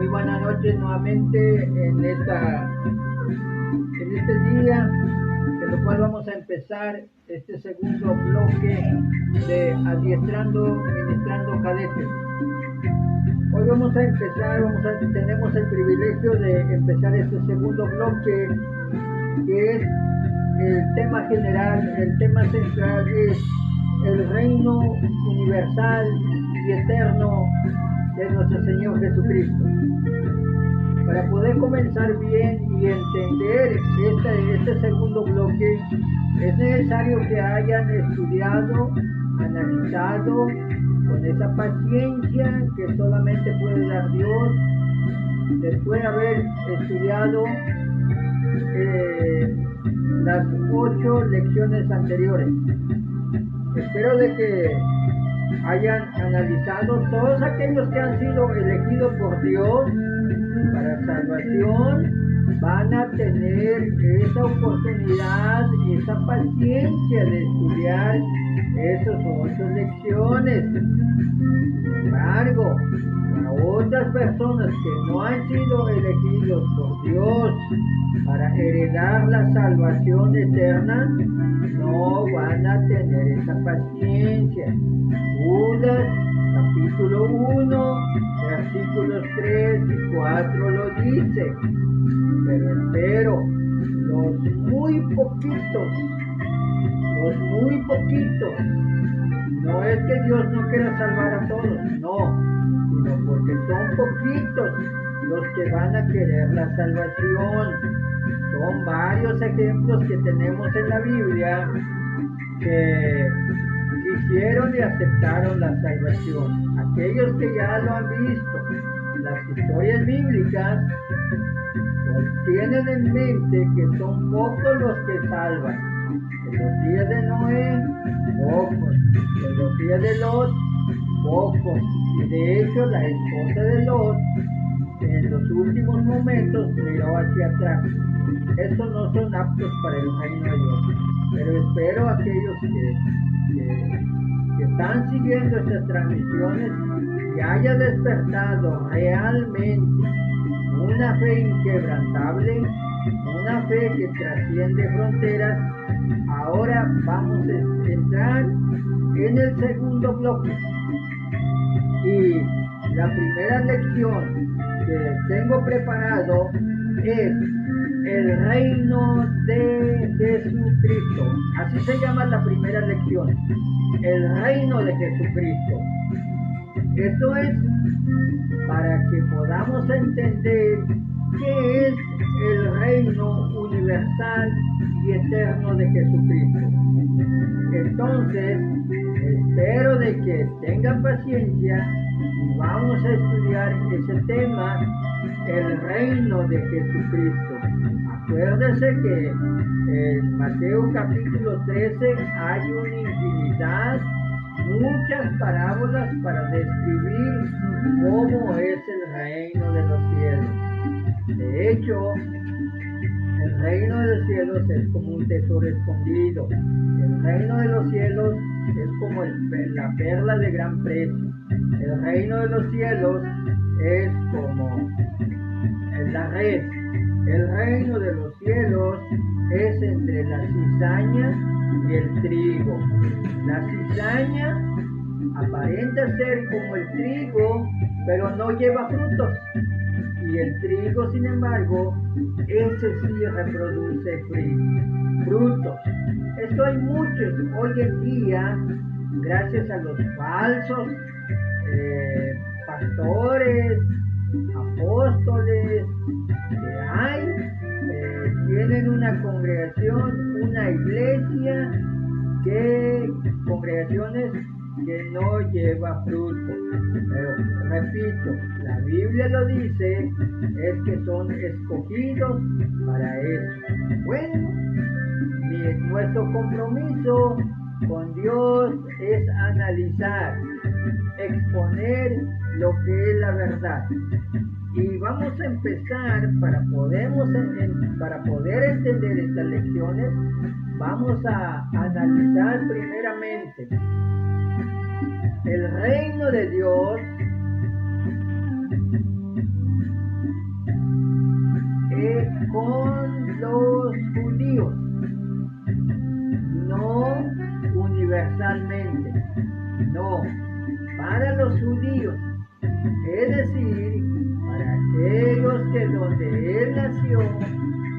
buenas noches nuevamente en este día, en lo cual vamos a empezar este segundo bloque de Adiestrando, Ministrando Cadetes. Hoy vamos a empezar, tenemos el privilegio de empezar este segundo bloque, que es el tema general, el tema central es el reino universal y eterno de nuestro Señor Jesucristo. Para poder comenzar bien y entender este segundo bloque, es necesario que hayan estudiado, analizado con esa paciencia que solamente puede dar Dios, después de haber estudiado las 8 lecciones anteriores. Espero de que hayan analizado todos aquellos que han sido elegidos por Dios para salvación. Van a tener esa oportunidad, esa paciencia de estudiar esas 8 lecciones. Sin embargo, para otras personas que no han sido elegidos por Dios para heredar la salvación eterna, no van a tener esa paciencia. Judas capítulo 1, versículos 3 y 4 lo dice. Pero espero, los muy poquitos, no es que Dios no quiera salvar a todos, no, sino porque son poquitos los que van a querer la salvación. Son varios ejemplos que tenemos en la Biblia que hicieron y aceptaron la salvación. Aquellos que ya lo han visto, las historias bíblicas, pues tienen en mente que son pocos los que salvan. En los días de Noé, pocos. En los días de Lot, pocos. Y de hecho, la esposa de Lot, en los últimos momentos, miró hacia atrás. Estos no son aptos para el reino de Dios. Pero espero a aquellos que están siguiendo estas transmisiones y haya despertado realmente una fe inquebrantable, una fe que trasciende fronteras. Ahora vamos a entrar en el segundo bloque. Y la primera lección que tengo preparado es el reino de Jesucristo. Así se llama la primera lección, el reino de Jesucristo. Esto es para que podamos entender qué es el reino universal y eterno de Jesucristo. Entonces, espero de que tengan paciencia y vamos a estudiar ese tema, el reino de Jesucristo. Acuérdense que en Mateo capítulo 13 hay una infinidad, muchas parábolas para describir cómo es el reino de los cielos. De hecho, el reino de los cielos es como un tesoro escondido. El reino de los cielos es como la perla de gran precio. El reino de los cielos es como la red. El reino de los cielos es entre la cizaña y el trigo. La cizaña aparenta ser como el trigo, pero no lleva frutos. Y el trigo, sin embargo, ese sí reproduce frutos. Esto hay muchos hoy en día, gracias a los falsos pastores, apóstoles que hay, tienen una congregación, una iglesia, congregaciones que no lleva fruto. Pero repito, la Biblia lo dice, es que son escogidos para eso. Bueno, nuestro compromiso con Dios es analizar, exponer lo que es la verdad. Y vamos a empezar, para poder entender estas lecciones, vamos a analizar primeramente el reino de Dios judíos, es decir, para aquellos que donde él nació,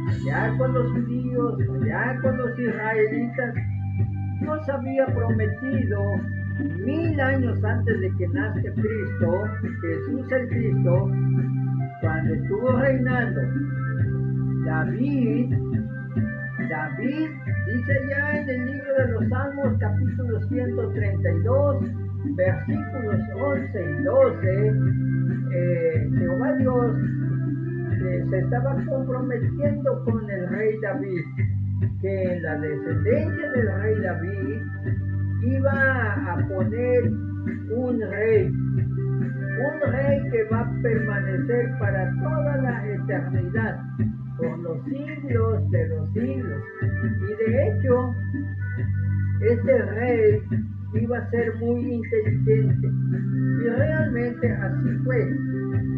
allá con los judíos, allá con los israelitas, Dios había prometido 1000 años antes de que nazca Cristo, Jesús el Cristo, cuando estuvo reinando David dice ya en el libro de los Salmos, capítulo 132, versículos 11 y 12, Jehová Dios se estaba comprometiendo con el rey David, que en la descendencia del rey David iba a poner un rey que va a permanecer para toda la eternidad, por los siglos de los siglos. Y de hecho, este rey iba a ser muy inteligente. Y realmente así fue.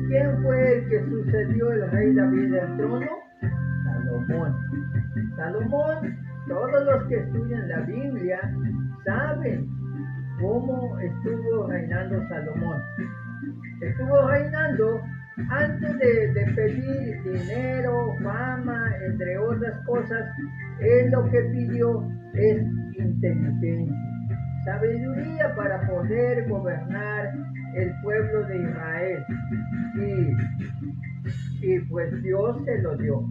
¿Quién fue el que sucedió el rey David al trono? Salomón. Salomón, todos los que estudian la Biblia saben cómo estuvo reinando Salomón. Estuvo reinando antes de pedir dinero, fama, entre otras cosas. Él lo que pidió es inteligencia, sabiduría para poder gobernar el pueblo de Israel. Y pues Dios se lo dio.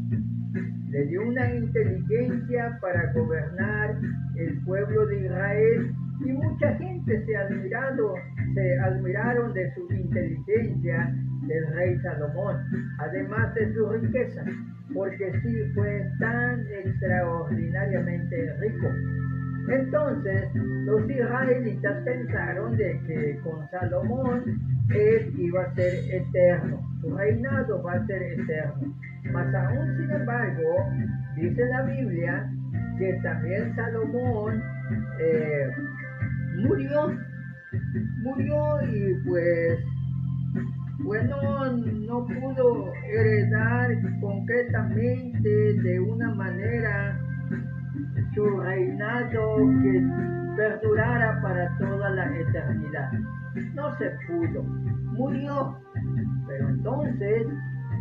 Le dio una inteligencia para gobernar el pueblo de Israel, y mucha gente se admiraron de su inteligencia del rey Salomón, además de su riqueza, porque sí fue tan extraordinariamente rico. Entonces los israelitas pensaron de que con Salomón él iba a ser eterno, su reinado va a ser eterno. Mas aún sin embargo, dice la Biblia que también Salomón murió y pues no pudo heredar concretamente de una manera su reinado que perdurara para toda la eternidad. No se pudo, murió, pero entonces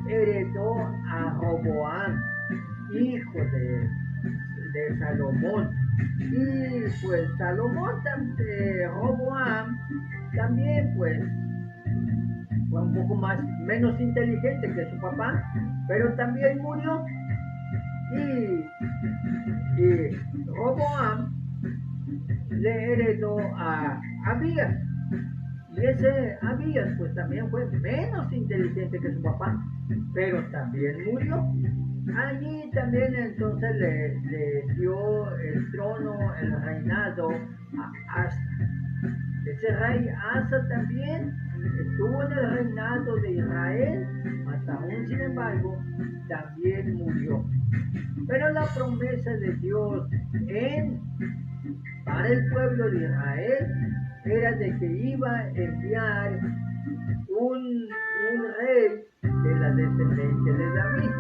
heredó a Roboam, hijo de Salomón. Y pues Roboam también pues fue un poco menos inteligente que su papá, pero también murió. Y Roboam le heredó a Abías. Y ese Abías pues también fue menos inteligente que su papá, pero también murió. Allí también entonces le dio el trono, el reinado a Asa. Ese rey Asa también estuvo en el reinado de Israel, mas aún sin embargo también murió. Pero la promesa de Dios para el pueblo de Israel era de que iba a enviar un rey de la descendencia de David.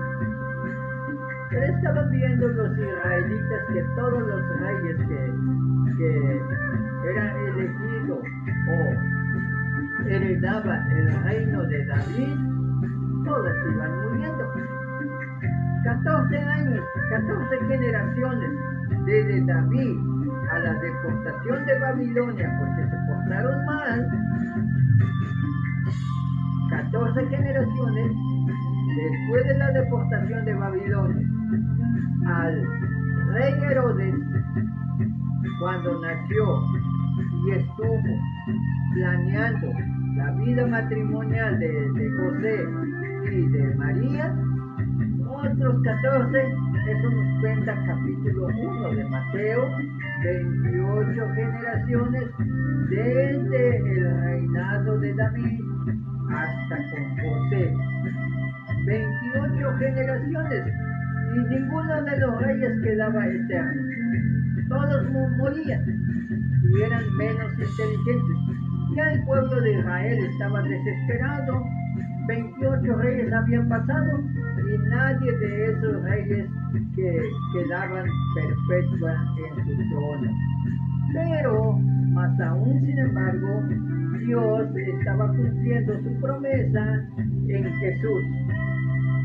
Pero estaban viendo los israelitas que todos los reyes que eran elegidos o heredaban el reino de David, todos iban muriendo. 14 años, 14 generaciones desde David a la deportación de Babilonia, porque se portaron mal. 14 generaciones después de la deportación de Babilonia al rey Herodes, cuando nació y estuvo planeando la vida matrimonial de José y de María. Otros 14, eso nos cuenta capítulo 1 de Mateo, 28 generaciones desde el reinado de David hasta con José. 28 generaciones y ninguno de los reyes quedaba eterno. Todos morían y eran menos inteligentes. Ya el pueblo de Israel estaba desesperado. 28 reyes habían pasado y nadie de esos reyes que quedaban perpetua en su trono. Pero, más aún sin embargo, Dios estaba cumpliendo su promesa en Jesús.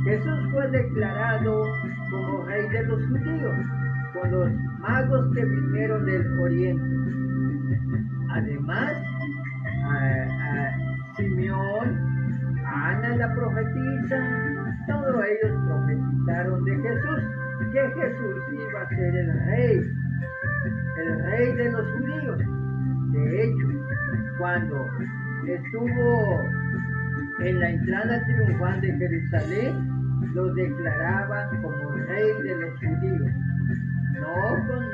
Jesús fue declarado como rey de los judíos por los magos que vinieron del oriente. Además, Simeón, Ana la profetisa, todos ellos profetizaron de Jesús, que Jesús iba a ser el rey de los judíos. De hecho, cuando estuvo en la entrada triunfal de Jerusalén, lo declaraban como rey de los judíos.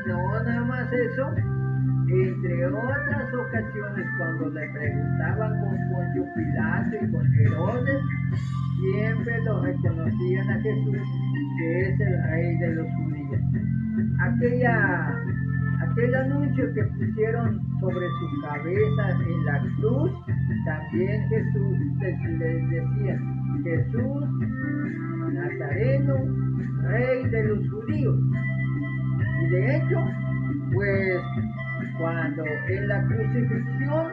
No nada más eso, entre otras ocasiones cuando le preguntaban con Poncio Pilato y con Herodes, siempre lo reconocían a Jesús que es el rey de los judíos. Aquel anuncio que pusieron sobre su cabeza en la cruz, también Jesús les decía: Jesús Nazareno, rey de los judíos. Y de hecho, pues cuando en la crucifixión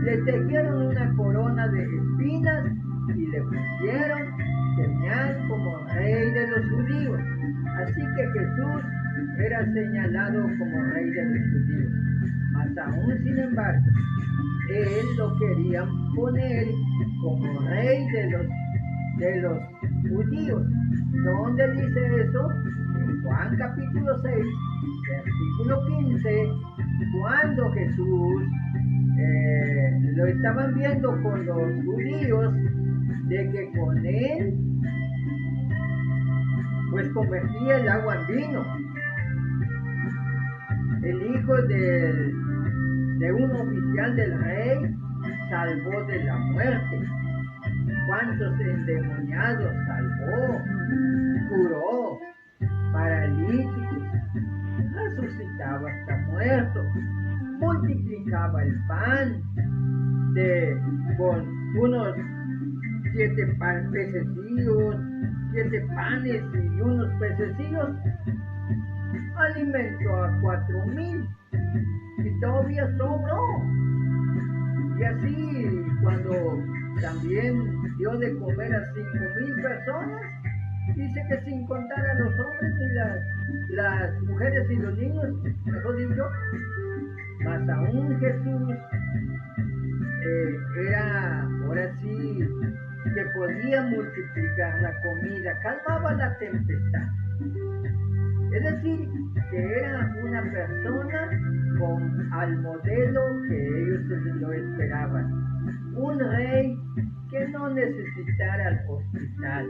le tejieron una corona de espinas y le pusieron señal como rey de los judíos. Así que Jesús era señalado como rey de los judíos. Mas aún sin embargo, él lo querían poner como rey de los judíos. ¿Dónde dice eso? En Juan capítulo 6, versículo 15, cuando Jesús lo estaban viendo con los judíos, de que con él pues convertía el agua en vino. El hijo de un oficial del rey salvó de la muerte. ¿Cuántos endemoniados salvó? Curó paralíticos, resucitaba hasta muertos, multiplicaba el pan con unos 7 pececillos, 7 panes y unos pececillos, alimentó a 4,000 y todavía sobró. Y así, cuando también dio de comer a 5,000 personas, dice que sin contar a los hombres y las mujeres y los niños, mejor dicho, mas aún Jesús era, ahora sí, que podía multiplicar la comida, calmaba la tempestad. Es decir, que era una persona al modelo que ellos lo esperaban. Un rey que no necesitara el hospital,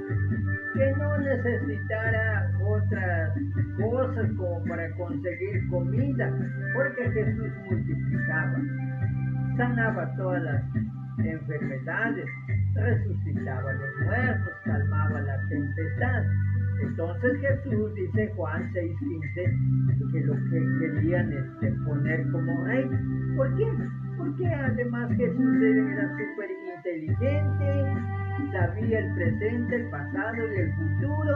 que no necesitara otras cosas como para conseguir comida, porque Jesús multiplicaba, sanaba todas las enfermedades, resucitaba a los muertos, calmaba la tempestad. Entonces Jesús, dice Juan 6:15, que lo que querían poner como rey. ¿Por qué? Porque además Jesús era súper inteligente, sabía el presente, el pasado y el futuro,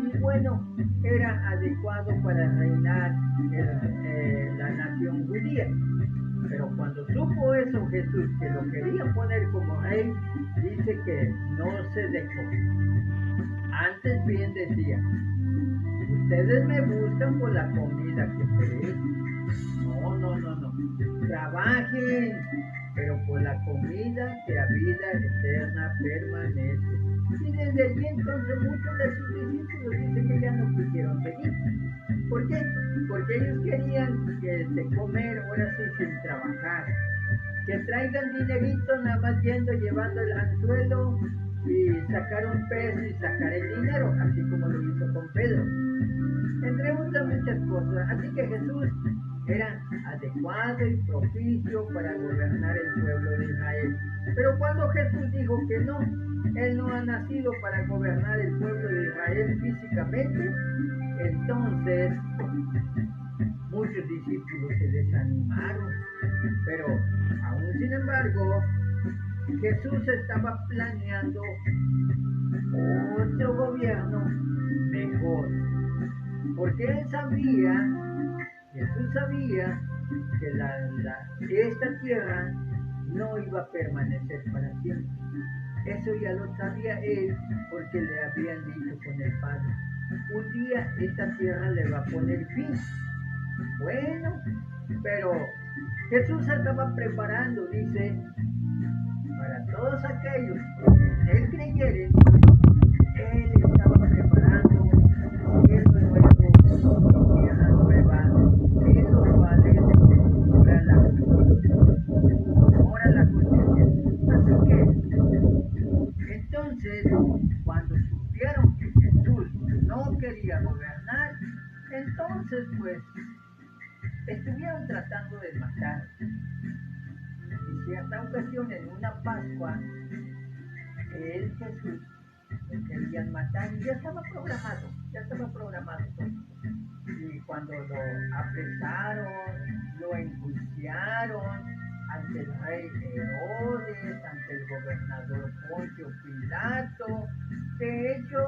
y bueno, era adecuado para reinar la nación judía. Pero cuando supo eso Jesús, que lo quería poner como rey, dice que no se dejó. Antes bien decía: ustedes me buscan por la comida que perece. No. Trabajen, pero por la comida que a vida eterna permanece. Y desde allí entonces muchos de sus discípulos dicen que ya no quisieron seguir. ¿Por qué? Porque ellos querían comer ahora sí sin trabajar. Que traigan dinerito nada más llevando el anzuelo y sacar un pez y sacar el dinero, así como lo hizo con Pedro. Entre muchas cosas. Así que Jesús era adecuado y propicio para gobernar el pueblo de Israel. Pero cuando Jesús dijo que no, Él no ha nacido para gobernar el pueblo de Israel físicamente, entonces muchos discípulos se desanimaron. Pero aún sin embargo, Jesús estaba planeando otro gobierno mejor. Porque Jesús sabía que esta tierra no iba a permanecer para siempre. Eso ya lo sabía él porque le habían dicho con el Padre. Un día esta tierra le va a poner fin. Bueno, pero Jesús se estaba preparando, dice, para todos aquellos que en él creyeren. Él estaba preparando cielo nuevo, tierra nueva, en los cuales mora la justicia. Así que, entonces, cuando supieron que Jesús no quería gobernar, entonces, pues, estuvieron tratando de matar. Y cierta ocasión, en una Pascua, el Jesús lo querían matar y ya estaba programado todo. Y cuando lo apresaron, lo enjuiciaron ante el rey Herodes, ante el gobernador Poncio Pilato. De hecho,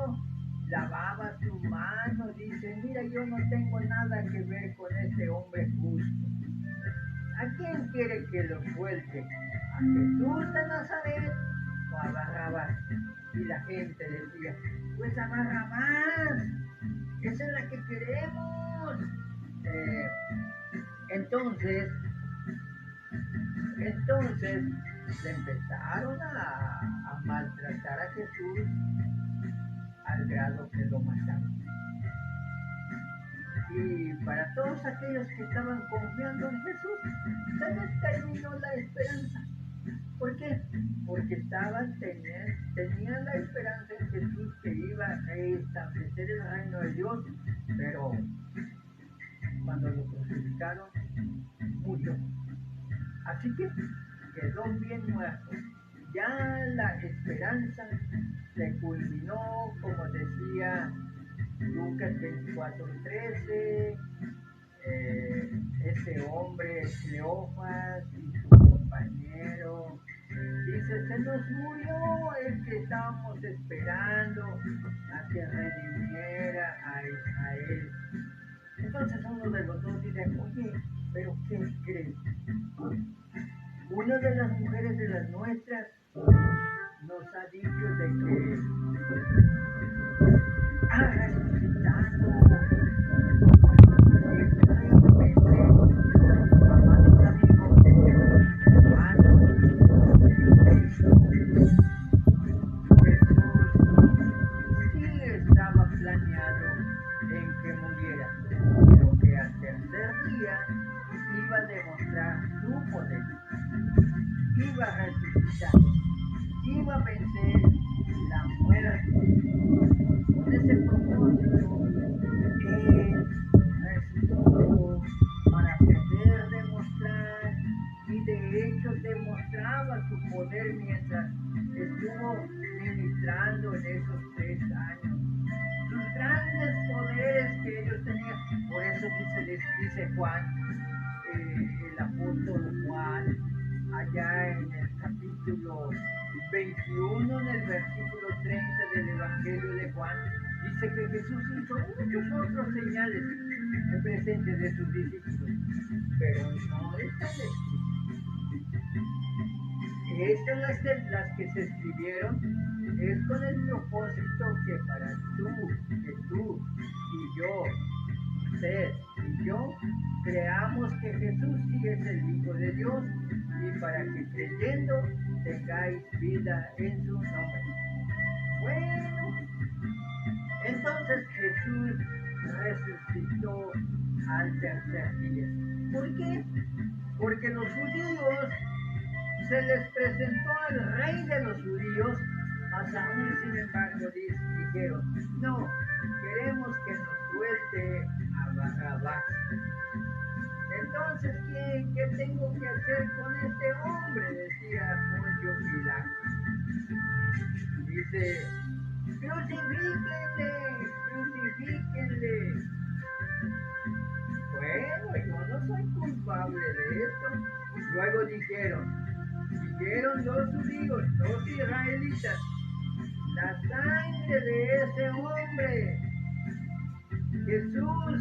lavaba su mano, dice, mira, yo no tengo nada que ver con este hombre justo. ¿A quién quiere que lo suelte? ¿A Jesús de Nazaret o a Barrabás? Y la gente decía, pues a Barrabás, esa es la que queremos. Entonces le empezaron a maltratar a Jesús al grado que lo mataron. Y para todos aquellos que estaban confiando en Jesús, se les terminó la esperanza. ¿Por qué? Porque tenían la esperanza en Jesús que iba a establecer el reino de Dios, pero cuando lo crucificaron, murió. Así que quedó bien muerto. Ya la esperanza se culminó, como decía Lucas 24:13, ese hombre Cleofas y su compañero, dice, se nos murió el que estábamos esperando a que redimiera a Israel. Entonces uno de los dos dice, oye, pero ¿qué crees? Una de las mujeres de las nuestras nos ha dicho de que ha resucitado. Y efectivamente, amados amigos, hermanos, Jesús sí estaba planeado en que muriera, pero que al tercer día iba a demostrar su poder, iba a resucitar, iba a vencer la muerte. Con ese propósito, él resucitó para poder demostrar, y de hecho demostraba su poder mientras estuvo ministrando en esos 3 años. Sus grandes poderes que ellos tenían. Por eso dice Juan, el apóstol Juan, allá en el capítulo 21, en el versículo 30 del Evangelio de Juan, dice que Jesús hizo muchos otros señales en presente de sus discípulos, pero no están escritas. Estas las que se escribieron es con el propósito que tú y yo, usted y yo, creamos que Jesús sí es el Hijo de Dios, y para que creyendo tengáis vida en su nombre. Bueno, entonces Jesús resucitó al tercer día. ¿Por qué? Porque los judíos se les presentó al rey de los judíos, mas aún sin embargo dijeron, no, queremos que nos suelte a Barrabás. Entonces, ¿qué tengo que hacer con este hombre? Decía Poncio Pilato. Dice, crucifíquenle. Bueno, yo no soy culpable de esto. Luego dijeron los judíos, los israelitas, la sangre de ese hombre, Jesús,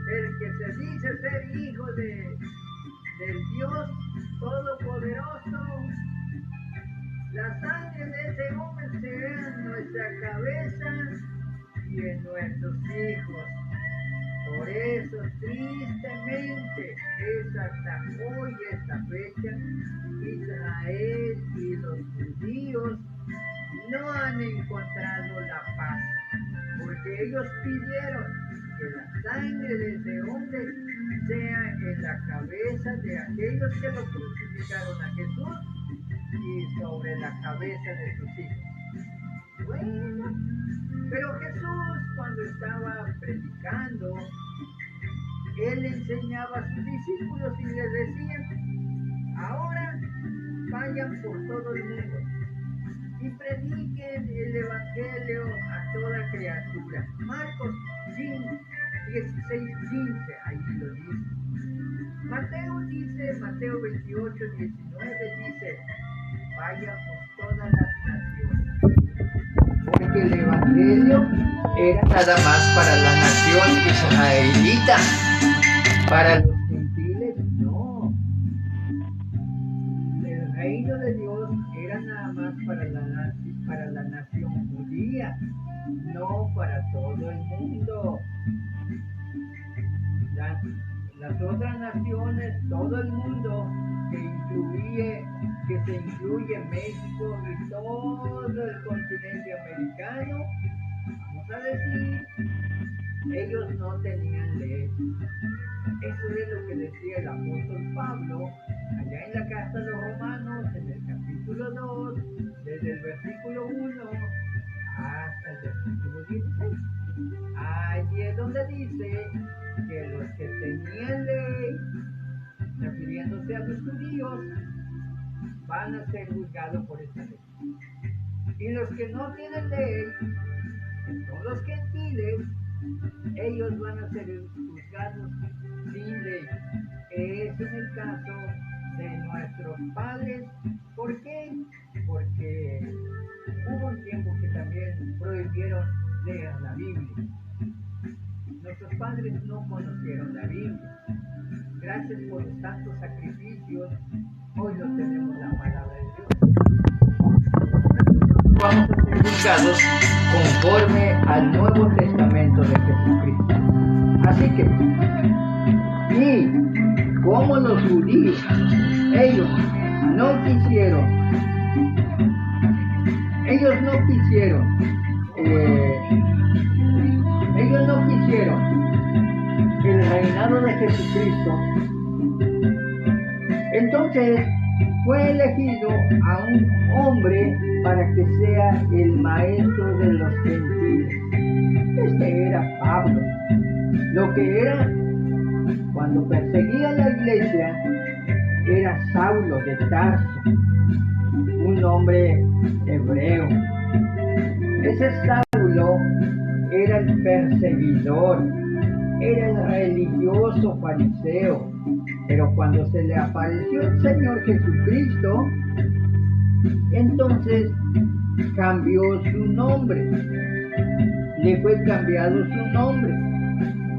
el que se dice ser hijo del Dios Todopoderoso, la sangre de ese hombre sea en nuestra cabeza y en nuestros hijos. Por eso, tristemente, es hasta hoy, esta fecha, Israel y los judíos no han encontrado la paz, porque ellos pidieron que la sangre de ese hombre sea en la cabeza de aquellos que lo crucificaron a Jesús y sobre la cabeza de sus hijos. Bueno, pero Jesús, cuando estaba predicando, él enseñaba a sus discípulos y les decía: ahora vayan por todo el mundo y prediquen el evangelio a toda criatura. Marcos 16, 15, ahí lo dice. Mateo 28, 19 dice: vayan por todas las naciones. Porque el evangelio era nada más para la nación israelita, para los gentiles no. El reino de Dios era nada más para la nación judía, no para todo el mundo. Las otras naciones, todo el mundo, que se incluye México y todo el continente americano, vamos a decir, ellos no tenían ley. Eso es lo que decía el apóstol Pablo allá en la carta de los Romanos, en el capítulo 2, desde el versículo 1 hasta el versículo 16. Allí es donde dice que los que tenían ley, refiriéndose a los judíos, van a ser juzgados por esa ley. Y los que no tienen ley, que son los gentiles, ellos van a ser juzgados sin ley. Ese es el caso de nuestros padres. ¿Por qué? Porque hubo un tiempo que también prohibieron leer la Biblia. Nuestros padres no conocieron la Biblia. Gracias por los tantos sacrificios, hoy no tenemos la palabra de Dios. Vamos a ser juzgados conforme al Nuevo Testamento de Jesucristo. Así que, y como los judíos, ellos no quisieron el reinado de Jesucristo. Entonces fue elegido a un hombre para que sea el maestro de los gentiles. Este era Pablo. Lo que era, cuando perseguía la iglesia, era Saulo de Tarso, un hombre hebreo. Ese Saulo era el perseguidor, era el religioso fariseo, pero cuando se le apareció el Señor Jesucristo, entonces cambió su nombre, le fue cambiado su nombre.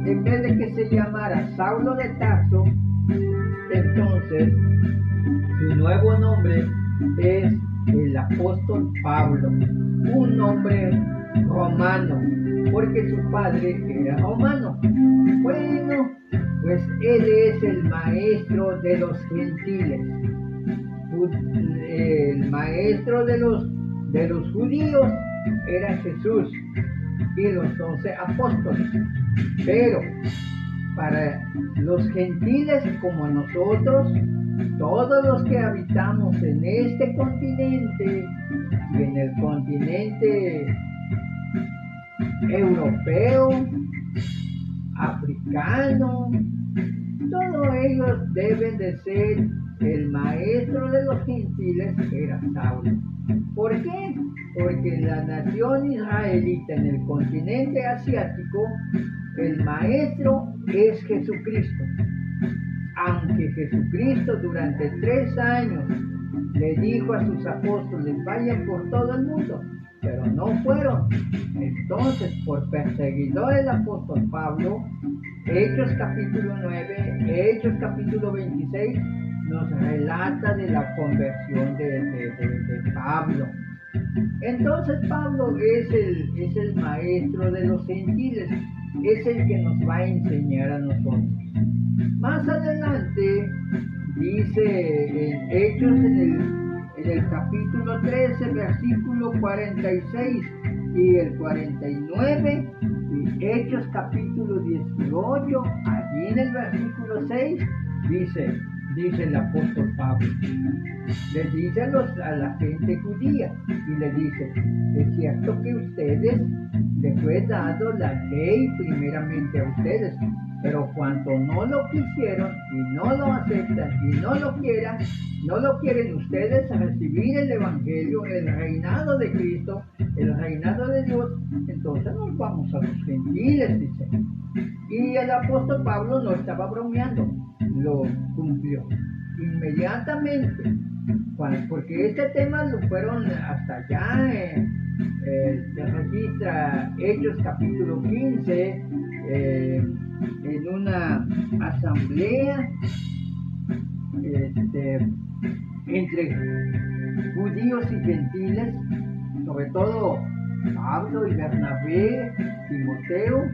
En vez de que se llamara Saulo de Tarso, entonces su nuevo nombre es el apóstol Pablo, un nombre romano, porque su padre era romano. Bueno, pues él es el maestro de los gentiles, el maestro de los judíos era Jesús y los 12 apóstoles, pero para los gentiles como nosotros, todos los que habitamos en este continente y en el continente europeo, africano, todos ellos deben de ser el maestro de los gentiles, era Saulo. ¿Por qué? Porque la nación israelita en el continente asiático, el maestro es Jesucristo. Aunque Jesucristo durante 3 años le dijo a sus apóstoles: vayan por todo el mundo, pero no fueron. Entonces, por perseguidor el apóstol Pablo, Hechos capítulo 9, Hechos capítulo 26, nos relata de la conversión de Pablo. Entonces Pablo es el maestro de los gentiles, es el que nos va a enseñar a nosotros. Más adelante dice en Hechos, en el capítulo 13, versículo 46 y el 49, y Hechos capítulo 18, allí en el versículo 6, dice el apóstol Pablo, les dice a la gente judía, y le dice: es cierto que ustedes les fue dado la ley primeramente a ustedes, pero cuando no lo quisieron y no lo aceptan y no lo quieren ustedes recibir el evangelio, el reinado de Cristo, el reinado de Dios, entonces nos vamos a los gentiles, dice. Y el apóstol Pablo no estaba bromeando, lo cumplió inmediatamente, porque este tema lo fueron hasta allá, se registra Hechos capítulo 15, en una asamblea entre judíos y gentiles, sobre todo Pablo y Bernabé, Timoteo,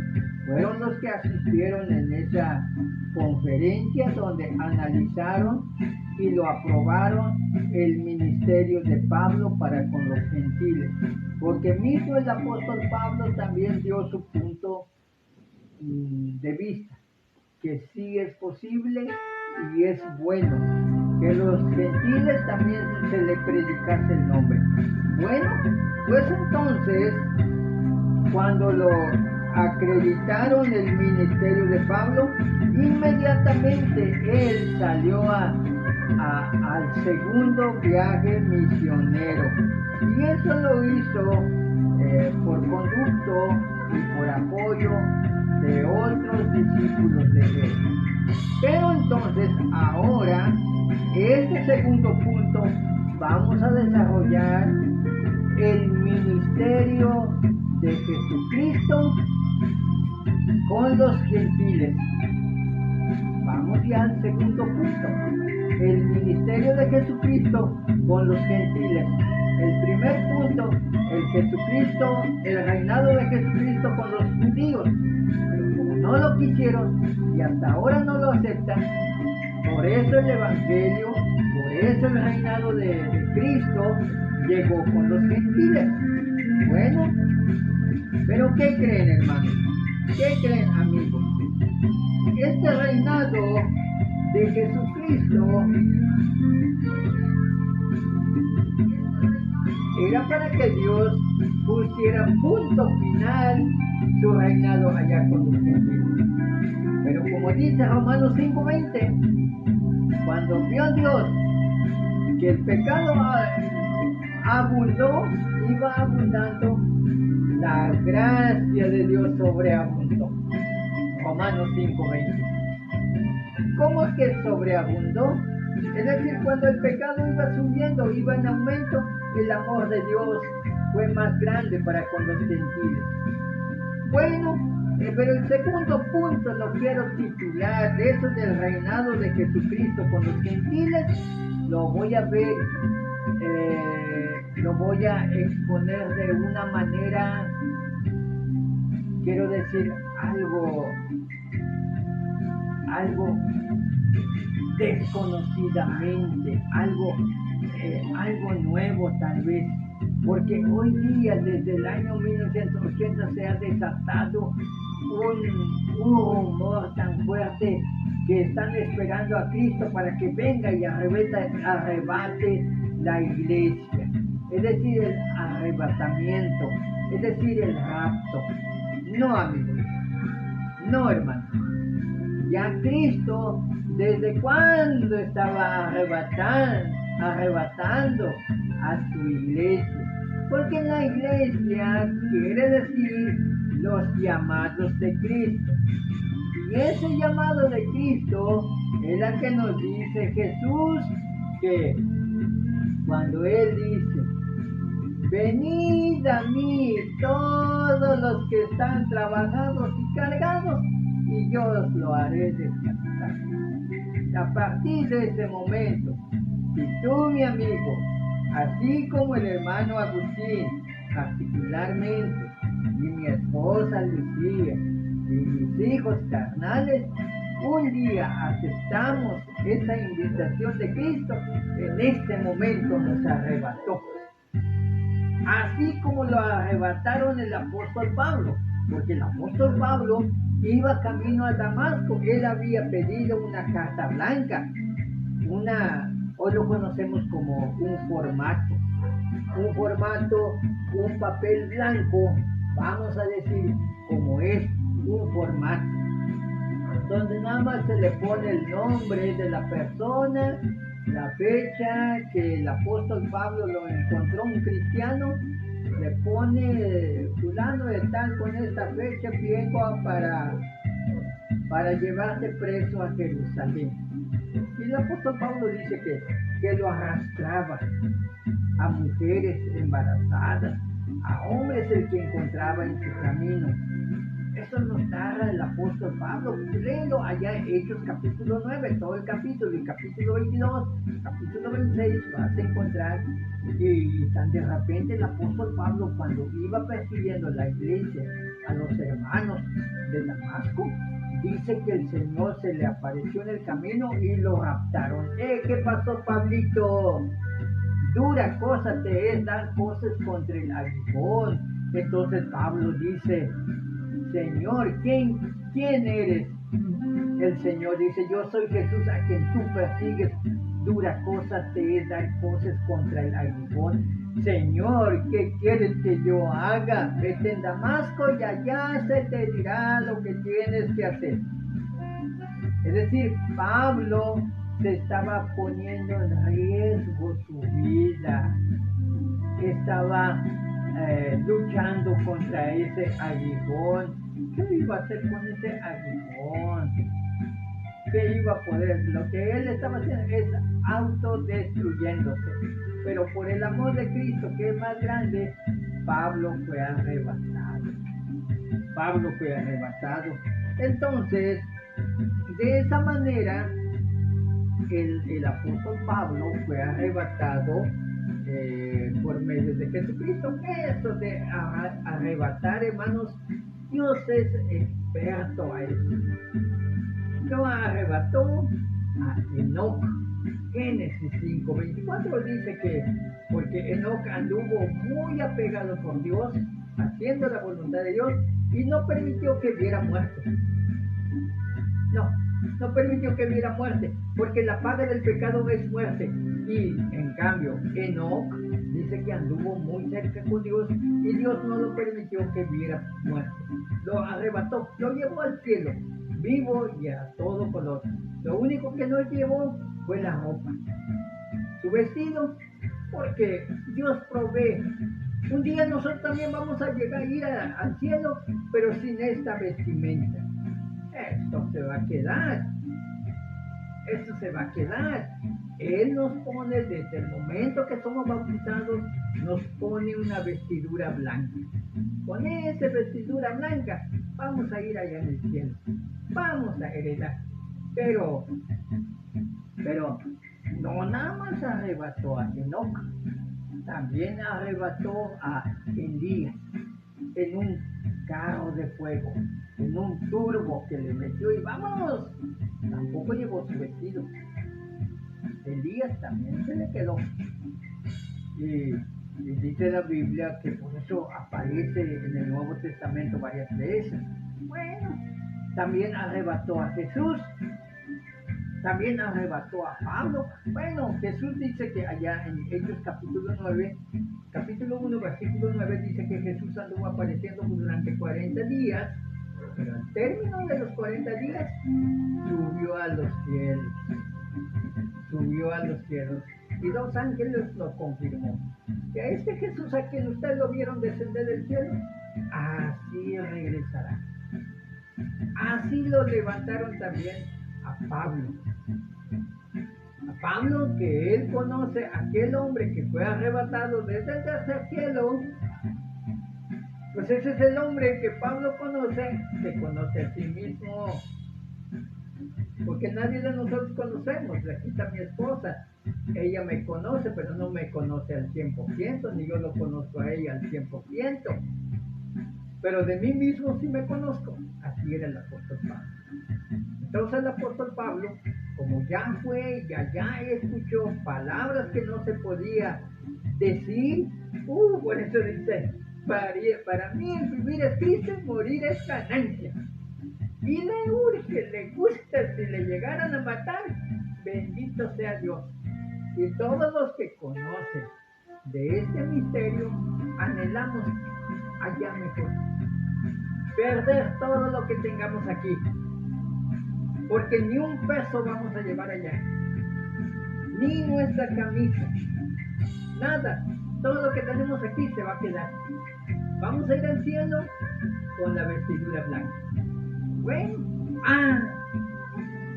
fueron los que asistieron en esa conferencia donde analizaron y lo aprobaron el ministerio de Pablo para con los gentiles, porque mismo el apóstol Pablo también dio su punto de vista, que sí es posible y es bueno que los gentiles también se le predicase el nombre. Bueno, pues entonces, cuando lo acreditaron el ministerio de Pablo, inmediatamente él salió al segundo viaje misionero, y eso lo hizo por conducto y por apoyo de otros discípulos de él. Pero entonces ahora, este segundo punto, vamos a desarrollar el ministerio de Jesucristo con los gentiles. Vamos ya al segundo punto, el ministerio de Jesucristo con los gentiles. El primer punto, el reinado de Jesucristo con los judíos, pero como no lo quisieron y hasta ahora no lo aceptan, por eso el evangelio, por eso el reinado de Cristo llegó con los gentiles. Bueno, pero ¿qué creen, hermanos? ¿Qué creen, amigos? Este reinado de Jesucristo era para que Dios pusiera punto final su reinado allá con los gentiles. Pero como dice Romanos 5:20, cuando vio Dios que el pecado abundó, iba abundando, la gracia de Dios sobreabundó. Romanos 5:20. ¿Cómo es que sobreabundó? Es decir, cuando el pecado iba subiendo, iba en aumento, el amor de Dios fue más grande para con los gentiles. Bueno, pero el segundo punto lo quiero titular, de eso del reinado de Jesucristo con los gentiles, lo voy a ver, lo voy a exponer de una manera, quiero decir, algo desconocidamente, algo nuevo tal vez, porque hoy día, desde el año 1980, se ha desatado un rumor tan fuerte que están esperando a Cristo para que venga y arrebate la iglesia, es decir, el arrebatamiento, es decir, el rapto. No, amigos, no, hermanos. Ya Cristo, ¿desde cuándo estaba arrebatando a su iglesia? Porque la iglesia quiere decir los llamados de Cristo. Y ese llamado de Cristo es la que nos dice Jesús, que cuando Él dice: venid a mí todos los que están trabajados y cargados, y yo os lo haré descansar. A partir de ese momento, si tú, mi amigo, así como el hermano Agustín, particularmente, y mi esposa Lucía, y mis hijos carnales, un día aceptamos esa invitación de Cristo, en este momento nos arrebató. Así como lo arrebataron el apóstol Pablo, porque el apóstol Pablo iba camino a Damasco. Él había pedido una carta blanca, hoy lo conocemos como un formato, un papel blanco, vamos a decir, como es un formato, donde nada más se le pone el nombre de la persona, la fecha que el apóstol Pablo lo encontró, un cristiano, le pone fulano de tal con esta fecha, vengo para llevarte preso a Jerusalén. Y el apóstol Pablo dice que lo arrastraba a mujeres embarazadas, a hombres el que encontraba en su camino. Eso nos narra el apóstol Pablo. Léelo allá en Hechos capítulo 9, todo el capítulo, y capítulo 22, capítulo 26, vas a encontrar. Y tan de repente el apóstol Pablo, cuando iba persiguiendo la iglesia, a los hermanos de Damasco, dice que el Señor se le apareció en el camino y lo raptaron. ¿Qué pasó, Pablito? Dura cosa te es dar cosas contra el aguijón. Entonces Pablo dice: Señor, ¿quién eres? El Señor dice: yo soy Jesús a quien tú persigues. Dura cosa te es dar cosas contra el aguijón. Señor, ¿qué quieres que yo haga? Vete en Damasco y allá se te dirá lo que tienes que hacer. Es decir, Pablo se estaba poniendo en riesgo su vida, estaba luchando contra ese aguijón. ¿Qué iba a hacer con ese aguijón? ¿Qué iba a poder? Lo que él estaba haciendo es autodestruyéndose. Pero por el amor de Cristo, que es más grande, Pablo fue arrebatado. Entonces, de esa manera, el apóstol Pablo fue arrebatado por medio de Jesucristo. Eso de arrebatar, hermanos, Dios es experto a eso. Lo arrebató a Enoc. Génesis 5:24 dice que porque Enoc anduvo muy apegado con Dios, haciendo la voluntad de Dios, y no permitió que viera muerte. No permitió que viera muerte, porque la paga del pecado es muerte. Y en cambio, Enoc dice que anduvo muy cerca con Dios y Dios no lo permitió que viera muerte. Lo arrebató, lo llevó al cielo, vivo y a todo color. Lo único que no llevó fue la ropa, su vestido, porque Dios provee. Un día nosotros también vamos a ir al cielo, pero sin esta vestimenta. Esto se va a quedar. Él nos pone, desde el momento que somos bautizados, nos pone una vestidura blanca. Con esa vestidura blanca vamos a ir allá en el cielo. Vamos a heredar. Pero no nada más arrebató a Enoc, también arrebató a Elías en un carro de fuego, en un turbo que le metió y ¡vámonos! Tampoco llevó su vestido. Elías también se le quedó. Y dice la Biblia que por eso aparece en el Nuevo Testamento varias veces. Bueno, también arrebató a Jesús. También arrebató a Pablo. Bueno, Jesús dice que allá en Hechos capítulo 1, versículo 9, dice que Jesús anduvo apareciendo durante 40 días, pero al término de los 40 días subió a los cielos. Y 2 ángeles lo confirmó. Que a este Jesús a quien ustedes lo vieron descender del cielo, así regresará. Así lo levantaron también a Pablo. A Pablo, que él conoce a aquel hombre que fue arrebatado desde el tercer cielo, pues ese es el hombre que Pablo conoce, se conoce a sí mismo. porque nadie de nosotros conocemos. Aquí está mi esposa, ella me conoce, pero no me conoce al 100%, ni yo lo conozco a ella al 100%, pero de mí mismo sí me conozco. Así era el apóstol Pablo. Entonces el apóstol Pablo, como ya fue, ya escuchó palabras que no se podía decir, por eso dice, para mí el vivir es Cristo, morir es ganancia. Y le urge, le gusta, si le llegaran a matar, bendito sea Dios. Y todos los que conocen de este misterio, anhelamos allá mejor. Perder todo lo que tengamos aquí, porque ni un peso vamos a llevar allá, ni nuestra camisa, nada. Todo lo que tenemos aquí se va a quedar. Vamos a ir al cielo con la vestidura blanca. Bueno,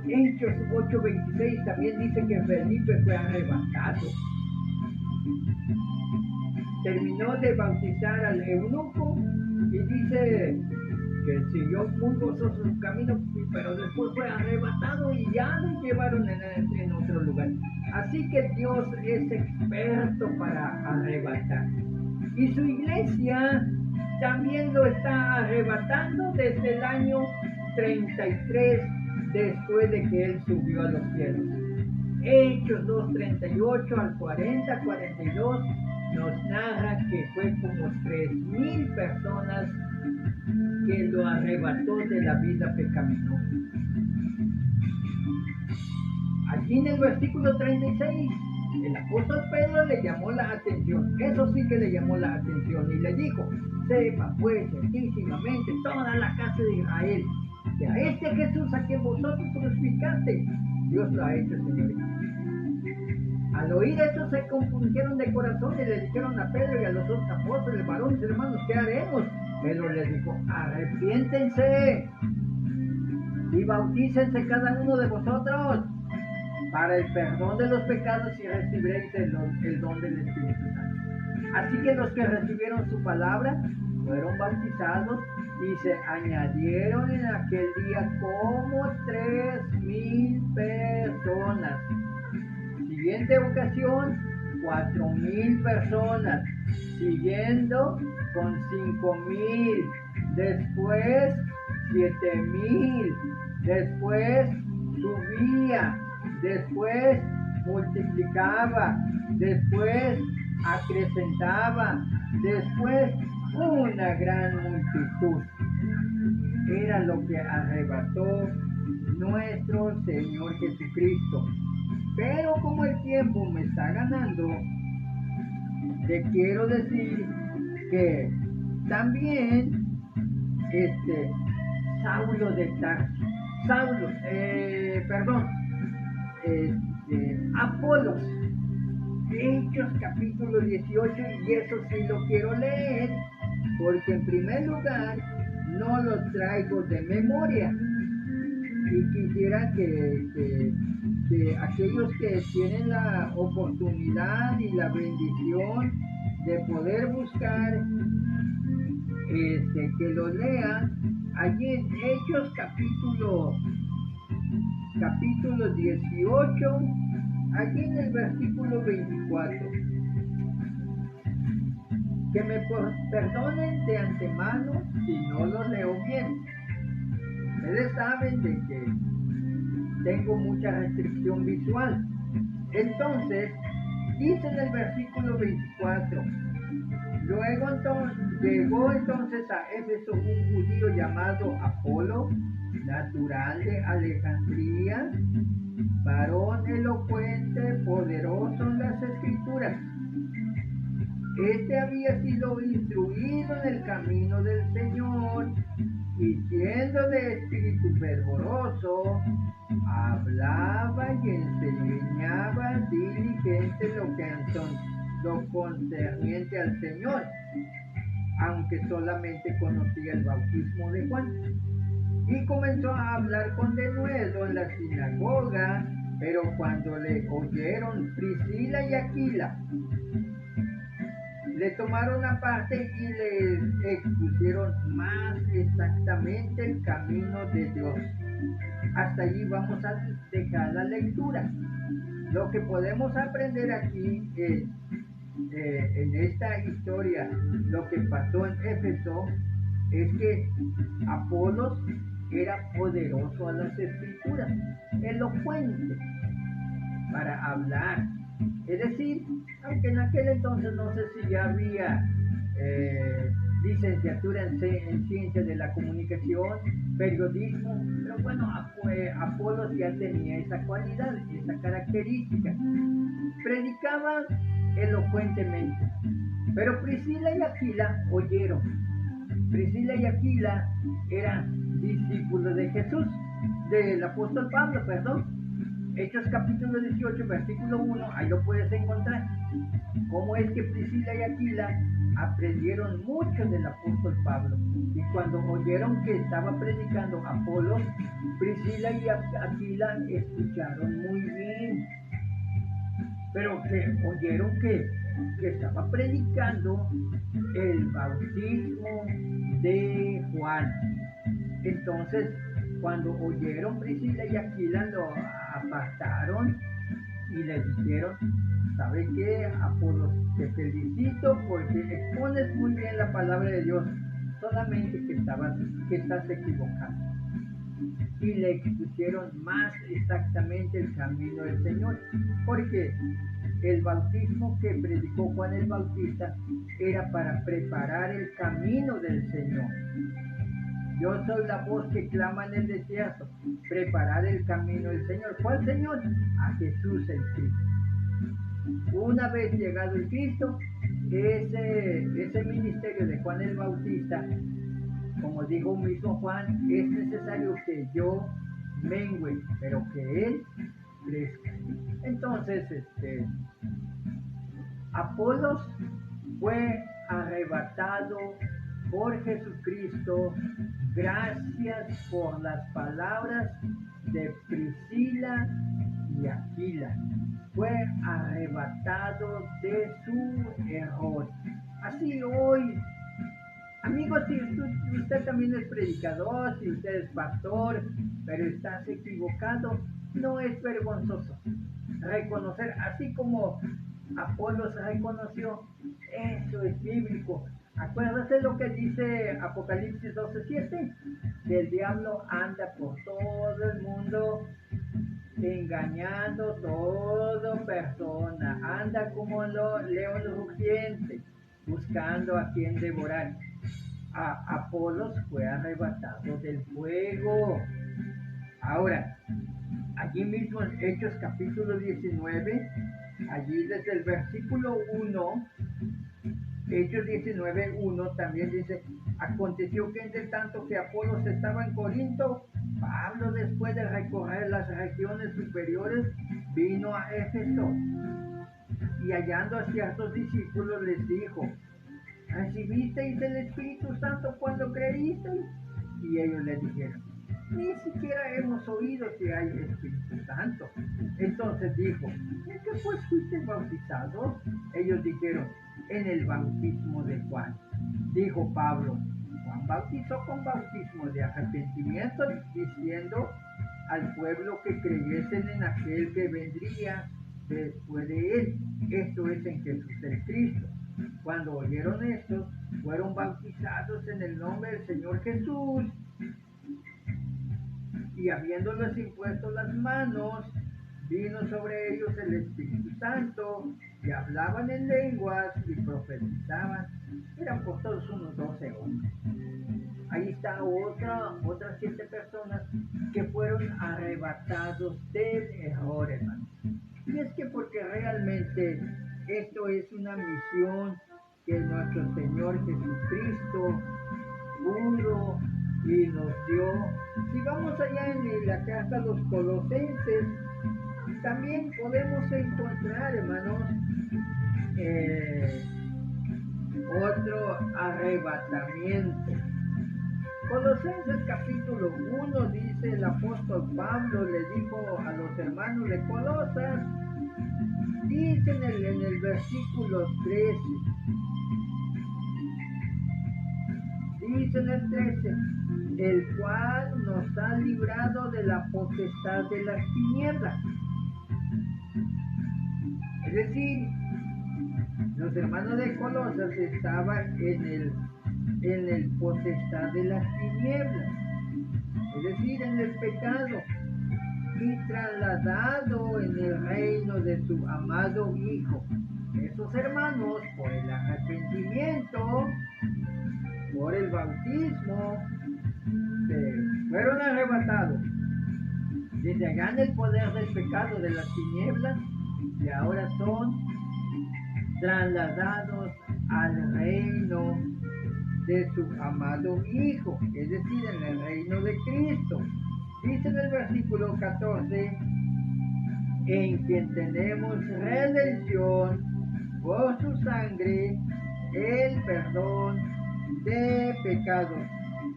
Hechos 8:26 también dice que Felipe fue arrebatado. Terminó de bautizar al eunuco y dice que siguió muy gozoso su camino, pero después fue arrebatado y ya lo llevaron en otro lugar. Así que Dios es experto para arrebatar. Y su iglesia también lo está arrebatando desde el año 33 después de que Él subió a los cielos. Hechos 2:38 al 40-42 nos narra que fue como 3,000 personas que lo arrebató de la vida pecaminosa. Allí en el versículo 36, el apóstol Pedro le llamó la atención, eso sí que le llamó la atención, y le dijo: sepa pues ciertísimamente toda la casa de Israel, que a este Jesús a quien vosotros crucificaste, Dios lo ha hecho, señorita. Al oír esto se compungieron de corazón y le dijeron a Pedro y a los otros apóstoles: varones hermanos, ¿qué haremos? Pedro les dijo: arrepiéntense y bautícense cada uno de vosotros para el perdón de los pecados y recibiréis el don del Espíritu Santo. Así que los que recibieron su palabra fueron bautizados y se añadieron en aquel día como 3,000 personas. Siguiente ocasión, 4,000 personas, siguiendo con 5,000, después 7,000, después subía, después multiplicaba, después acrecentaba, después una gran multitud. Era lo que arrebató nuestro Señor Jesucristo. Pero como el tiempo me está ganando, te quiero decir que también Saulo de Tarso, Apolos, Hechos capítulo 18, y eso sí lo quiero leer, porque en primer lugar no lo traigo de memoria, y quisiera que aquellos que tienen la oportunidad y la bendición de poder buscar, que lo lean allí en Hechos capítulo 18, aquí en el versículo 24. Que me perdonen de antemano si no lo leo bien. Ustedes saben de que tengo mucha restricción visual. Entonces, dice en el versículo 24: luego llegó entonces a Éfeso un judío llamado Apolo, natural de Alejandría, varón elocuente, poderoso en las escrituras. Este había sido instruido en el camino del Señor, y siendo de espíritu fervoroso, hablaba y enseñaba diligente lo concerniente al Señor, aunque solamente conocía el bautismo de Juan. Y comenzó a hablar con denuedo en la sinagoga, pero cuando le oyeron Priscila y Aquila, le tomaron aparte y le expusieron más exactamente el camino de Dios. hasta allí vamos a dejar la lectura. Lo que podemos aprender aquí es, en esta historia, lo que pasó en Éfeso, es que Apolos era poderoso a las escrituras, elocuente para hablar. Es decir, aunque en aquel entonces no sé si ya había licenciatura en ciencias de la comunicación, periodismo, pero bueno, Apolos ya tenía esa cualidad, esa característica. Predicaba elocuentemente, pero Priscila y Aquila oyeron. Priscila y Aquila eran discípulos de Jesús, del apóstol Pablo, perdón. Hechos capítulo 18, versículo 1, ahí lo puedes encontrar. Cómo es que Priscila y Aquila aprendieron mucho del apóstol Pablo. Y cuando oyeron que estaba predicando Apolos, Priscila y Aquila escucharon muy bien. Pero que oyeron que estaba predicando el bautismo de Juan. Entonces, cuando oyeron Priscila y Aquila, lo apartaron y le dijeron: ¿sabe qué, Apolos? Te felicito porque expones muy bien la palabra de Dios, solamente que estás equivocado. Y le expusieron más exactamente el camino del Señor, porque el bautismo que predicó Juan el Bautista era para preparar el camino del Señor. Yo soy la voz que clama en el desierto, preparar el camino del Señor. ¿Cuál Señor? A Jesús el Cristo. Una vez llegado el Cristo, ese ministerio de Juan el Bautista, como dijo mismo Juan, es necesario que yo mengüe, pero que Él crezca. Entonces, Apolos fue arrebatado por Jesucristo gracias por las palabras de Priscila y Aquila. Fue arrebatado de su error. Así hoy, amigos, si usted también es predicador, si usted es pastor, pero estás equivocado, no es vergonzoso reconocer, así como Apolos reconoció. Eso es bíblico. Acuérdate lo que dice Apocalipsis 12:7, que el diablo anda por todo el mundo engañando toda persona, anda como león rugiente, buscando a quien devorar. Apolos fue arrebatado del fuego. Ahora, allí mismo en Hechos capítulo 19, allí desde el versículo 1, Hechos 19:1 también dice: aconteció que entre tanto que Apolos estaba en Corinto, Pablo, después de recorrer las regiones superiores, vino a Éfeso, y hallando a ciertos discípulos les dijo: ¿recibisteis el Espíritu Santo cuando creísteis? Y ellos le dijeron: ni siquiera hemos oído que hay Espíritu Santo. Entonces dijo: ¿en qué pues fuiste bautizado? Ellos dijeron: en el bautismo de Juan. Dijo Pablo: Juan bautizó con bautismo de arrepentimiento, diciendo al pueblo que creyesen en aquel que vendría después de él, esto es, en Jesús el Cristo. Cuando oyeron esto, fueron bautizados en el nombre del Señor Jesús. Y habiéndoles impuesto las manos, vino sobre ellos el Espíritu Santo, y hablaban en lenguas y profetizaban. Eran por todos unos 12 hombres. Ahí está otras 7 personas que fueron arrebatados del error, hermano. Y es que porque realmente esto es una misión que nuestro Señor Jesucristo pudo y nos dio. Si vamos allá en la carta a los Colosenses, también podemos encontrar, hermanos, otro arrebatamiento. Colosenses capítulo 1 dice: el apóstol Pablo le dijo a los hermanos de Colosas, dice en el versículo 13, dice en el 13, el cual nos ha librado de la potestad de las tinieblas. Es decir, los hermanos de Colosas estaban en el potestad de las tinieblas, es decir, en el pecado, y trasladado en el reino de su amado Hijo. Esos hermanos, por el arrepentimiento, por el bautismo, fueron arrebatados desde allá en el poder del pecado de las tinieblas, y ahora son trasladados al reino de su amado Hijo, es decir, en el reino de Cristo. Dice en el versículo 14, en quien tenemos redención por su sangre, el perdón de pecados.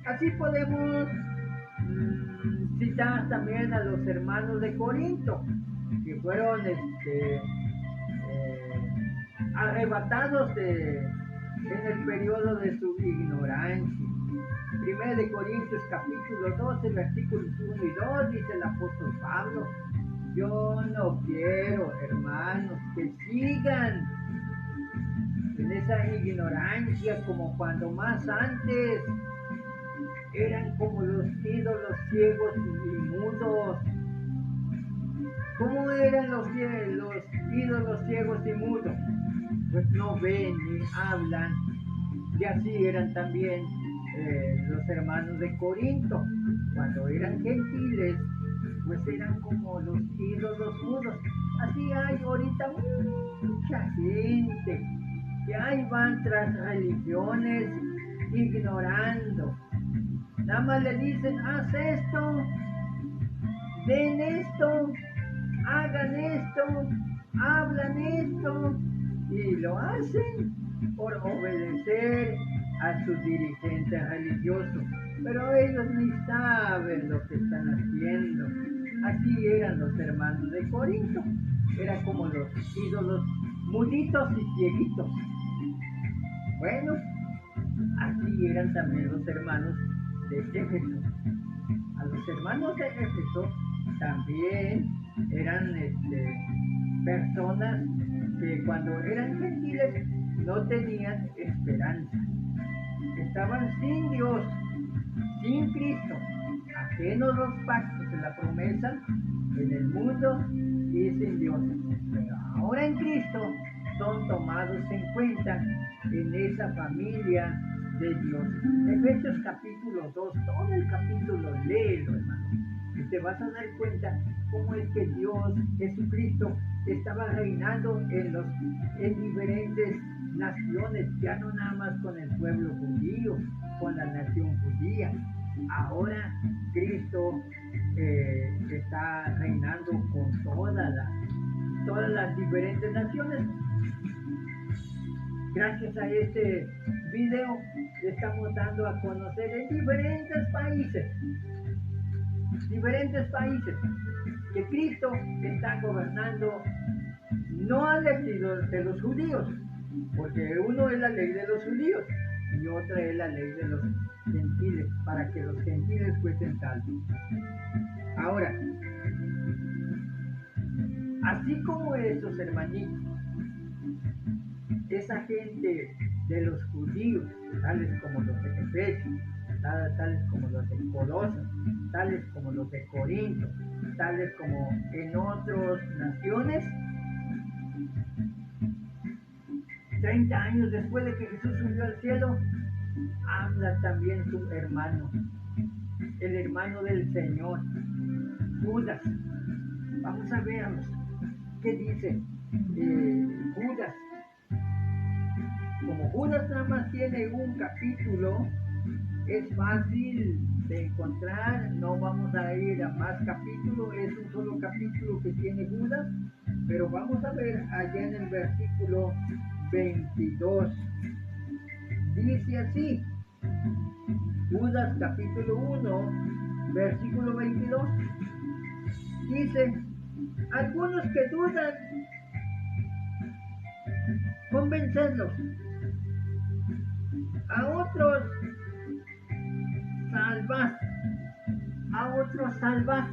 Así podemos citar también a los hermanos de Corinto, que fueron arrebatados en el periodo de su ignorancia. 1 de Corintios capítulo 12, versículos 1 y 2, dice el apóstol Pablo, yo no quiero, hermanos, que sigan en esa ignorancia como cuando más antes eran como los ídolos ciegos y mudos. ¿Cómo eran los ídolos ciegos y mudos? Pues no ven ni hablan. Y así eran también los hermanos de Corinto. Cuando eran gentiles, pues eran como los ídolos mudos. Así hay ahorita mucha gente que ahí van tras religiones ignorando. Nada más le dicen, haz esto, den esto, hagan esto, hablan esto, y lo hacen por obedecer a sus dirigentes religiosos, pero ellos ni saben lo que están haciendo. Así eran los hermanos de Corinto, eran como los ídolos muditos y cieguitos. Bueno, así eran también los hermanos de Éfeso. A los hermanos de Éfeso también eran personas que cuando eran gentiles no tenían esperanza. Estaban sin Dios, sin Cristo, ajenos los pactos de la promesa en el mundo y sin Dios. Pero ahora en Cristo son tomados en cuenta en esa familia de Dios. Efesios capítulo 2, todo el capítulo, léelo, hermano, y te vas a dar cuenta cómo es que Dios, Jesucristo, estaba reinando en diferentes naciones, ya no nada más con el pueblo judío, con la nación judía. Ahora Cristo está reinando con todas las diferentes naciones. Gracias a este video le estamos dando a conocer en diferentes países que Cristo está gobernando no al estilo de los judíos, porque uno es la ley de los judíos y otra es la ley de los gentiles, para que los gentiles fuesen salvos. Ahora, así como esos hermanitos, esa gente de los judíos, tales como los de Efesios, tales como los de Colosas, tales como los de Corinto, tales como en otras naciones, 30 años después de que Jesús subió al cielo, habla también su hermano, el hermano del Señor, Judas. Vamos a verlos. ¿Qué dice Judas? Como Judas nada más tiene un capítulo, es fácil de encontrar, no vamos a ir a más capítulos, es un solo capítulo que tiene Judas, pero vamos a ver allá en el versículo 22. Dice así, Judas capítulo 1, versículo 22. Dice, algunos que dudan, convencerlos. A otros salvás, a otros salvás.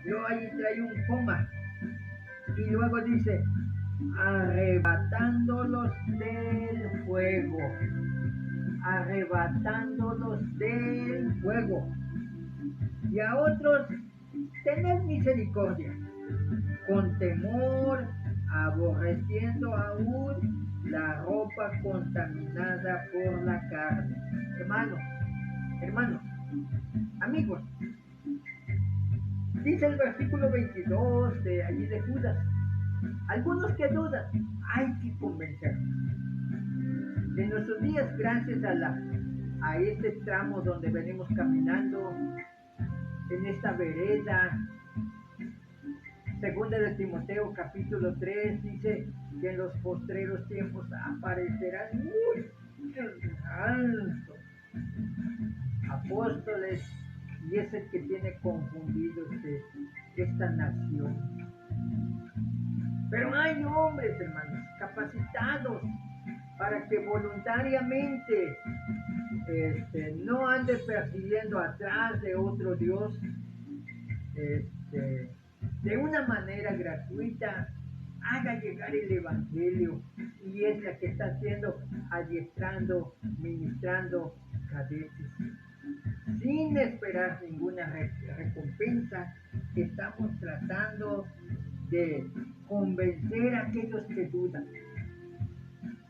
Luego ahí trae un coma y luego dice, arrebatándolos del fuego, arrebatándolos del fuego. Y a otros, tened misericordia, con temor, aborreciendo aún la ropa contaminada por la carne. Hermanos, amigos, dice el versículo 22 de allí de Judas, algunos que dudan, hay que convencer. En nuestros días, gracias a este tramo donde venimos caminando, en esta vereda, segunda de Timoteo capítulo 3, dice que en los postreros tiempos aparecerán muchos falsos apóstoles, y es el que tiene confundido esta nación. Pero hay hombres, hermanos, capacitados para que voluntariamente no ande persiguiendo atrás de otro Dios, de una manera gratuita, haga llegar el Evangelio, y es la que está haciendo, adiestrando, ministrando cadetes, sin esperar ninguna recompensa. Estamos tratando de convencer a aquellos que dudan,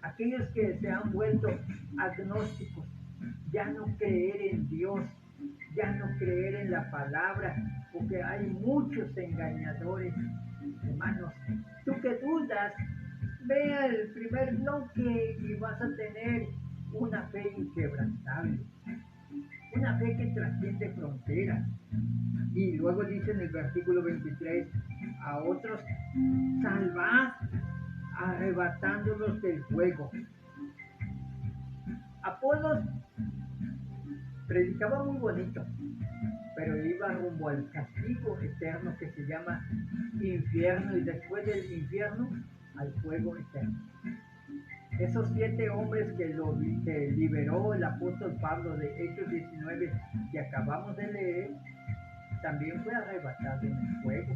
aquellos que se han vuelto agnósticos, ya no creer en Dios, ya no creer en la palabra, porque hay muchos engañadores. Hermanos, tú que dudas, ve al primer bloque y vas a tener una fe inquebrantable, una fe que trasciende fronteras. Y luego dice en el versículo 23, a otros salvad, arrebatándolos del fuego. Apolos predicaba muy bonito, pero iba rumbo al castigo eterno que se llama infierno, y después del infierno al fuego eterno. Esos 7 hombres que liberó el apóstol Pablo de Hechos 19 que acabamos de leer, también fue arrebatado en el fuego.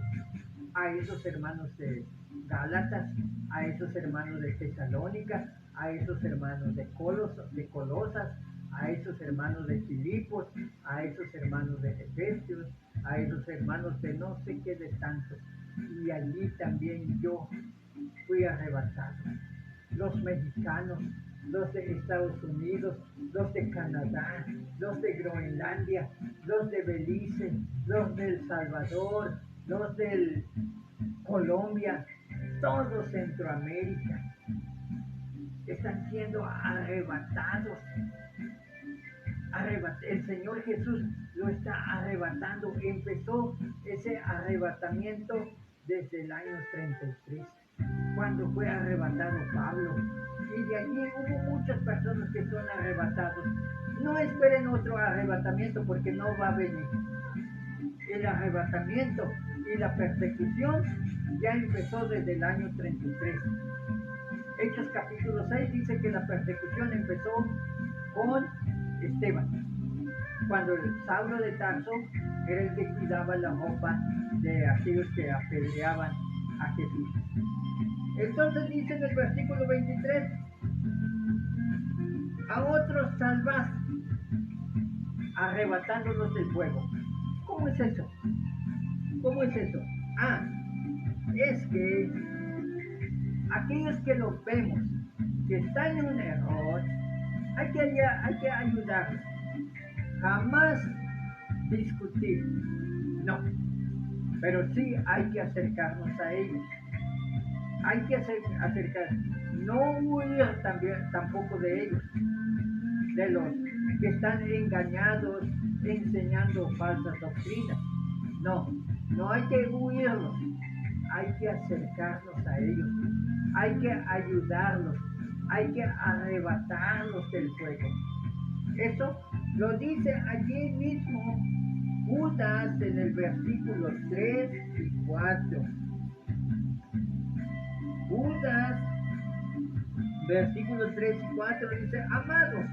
A esos hermanos de Gálatas, a esos hermanos de Tesalónica, a esos hermanos de Colosas, a esos hermanos de Filipos, a esos hermanos de Efesios, a esos hermanos de no sé qué de tantos. Y allí también yo fui arrebatado. Los mexicanos, los de Estados Unidos, los de Canadá, los de Groenlandia, los de Belice, los de El Salvador, los de Colombia, todo Centroamérica, están siendo arrebatados. El Señor Jesús lo está arrebatando. Empezó ese arrebatamiento desde el año 33, cuando fue arrebatado Pablo. Y de allí hubo muchas personas que son arrebatados. No esperen otro arrebatamiento, porque no va a venir. El arrebatamiento y la persecución ya empezó desde el año 33. Hechos capítulo 6 dice que la persecución empezó con Esteban, cuando el Saulo de Tarso era el que cuidaba la ropa de aquellos que apedreaban a Jesús. Entonces dice en el versículo 23, a otros salvás, arrebatándolos del fuego. ¿Cómo es eso? ¿Cómo es eso? Es que aquellos que los vemos que están en un error, hay que ayudarlos. Jamás discutir, no, pero sí hay que acercarnos a ellos. Hay que acercar, no huir tampoco de ellos, de los que están engañados, enseñando falsas doctrinas. No hay que huirlos, hay que acercarnos a ellos, hay que ayudarlos, hay que arrebatarlos del fuego. Eso lo dice allí mismo Judas en el versículo 3 y 4. Judas, versículos 3 y 4 dice, amados,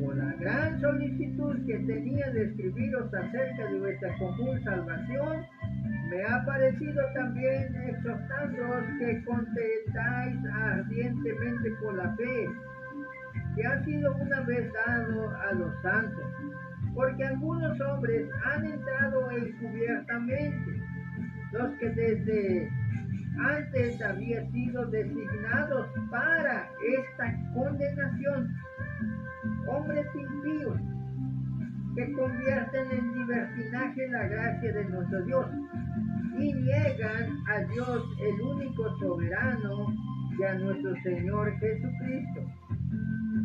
por la gran solicitud que tenía de escribiros acerca de vuestra común salvación, me ha parecido también exhortándoos que contendáis ardientemente por la fe que ha sido una vez dado a los santos, porque algunos hombres han entrado encubiertamente, los que desde antes habían sido designados para esta condenación, hombres impíos que convierten en libertinaje la gracia de nuestro Dios y niegan a Dios el único soberano y a nuestro Señor Jesucristo.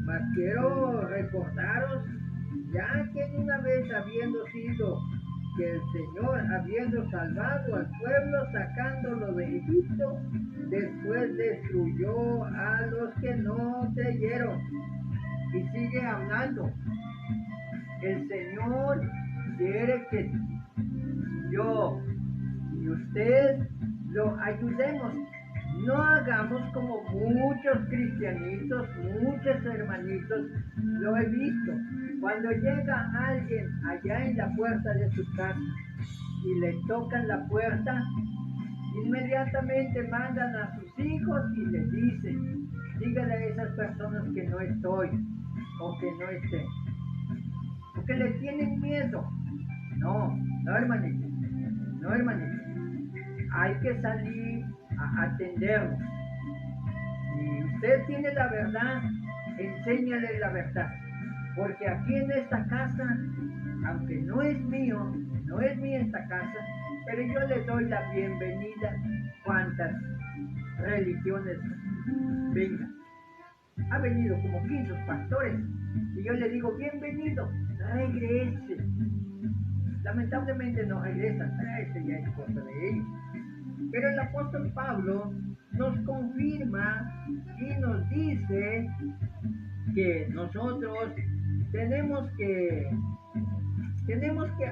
Mas quiero recordaros, ya que una vez habiendo sido que el Señor, habiendo salvado al pueblo, sacándolo de Egipto, después destruyó a los que no creyeron. Y sigue hablando. El Señor quiere que yo y usted lo ayudemos. No hagamos como muchos cristianitos, muchos hermanitos, lo he visto. Cuando llega alguien allá en la puerta de su casa y le tocan la puerta, inmediatamente mandan a sus hijos y le dicen, dígale a esas personas que no estoy o que no estén. Porque le tienen miedo. No, hermanito, no, hermanito. Hay que salir a atendernos. Si usted tiene la verdad, enséñale la verdad. Porque aquí en esta casa, aunque no es mío, no es mía esta casa, pero yo le doy la bienvenida cuantas religiones vengan. Ha venido como 15 pastores y yo le digo, bienvenido, regrese. Lamentablemente no regresan, ese ya es cosa de ellos. Pero el apóstol Pablo nos confirma y nos dice que nosotros tenemos que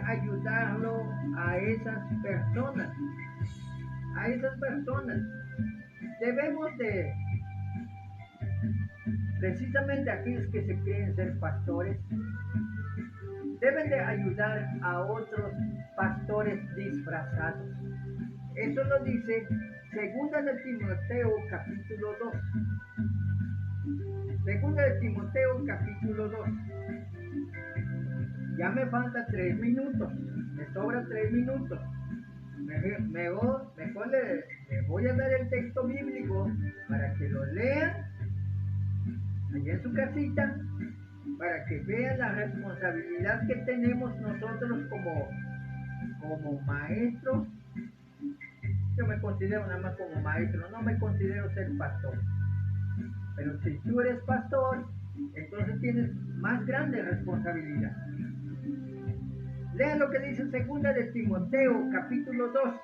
ayudarlo a esas personas. Debemos de, precisamente aquellos que se creen ser pastores, deben de ayudar a otros pastores disfrazados. Eso lo dice 2 de Timoteo capítulo 2. 2 de Timoteo capítulo 2. Ya me faltan 3 minutos. Me sobran 3 minutos. Mejor le voy a dar el texto bíblico para que lo lean allá en su casita, para que vean la responsabilidad que tenemos nosotros como maestros. Yo me considero nada más como maestro, no me considero ser pastor. Pero si tú eres pastor, entonces tienes más grande responsabilidad. Lea lo que dice 2 de Timoteo, capítulo 2,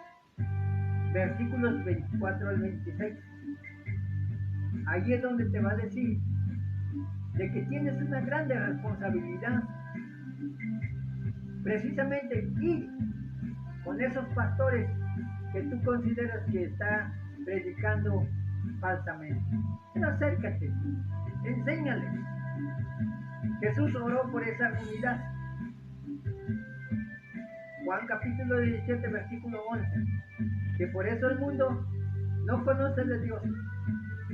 versículos 24 al 26. Ahí es donde te va a decir de que tienes una grande responsabilidad. Precisamente ir con esos pastores que tú consideras que está predicando falsamente. Pero acércate, enséñales. Jesús oró por esa unidad. Juan capítulo 17, versículo 11. Que por eso el mundo no conoce de Dios,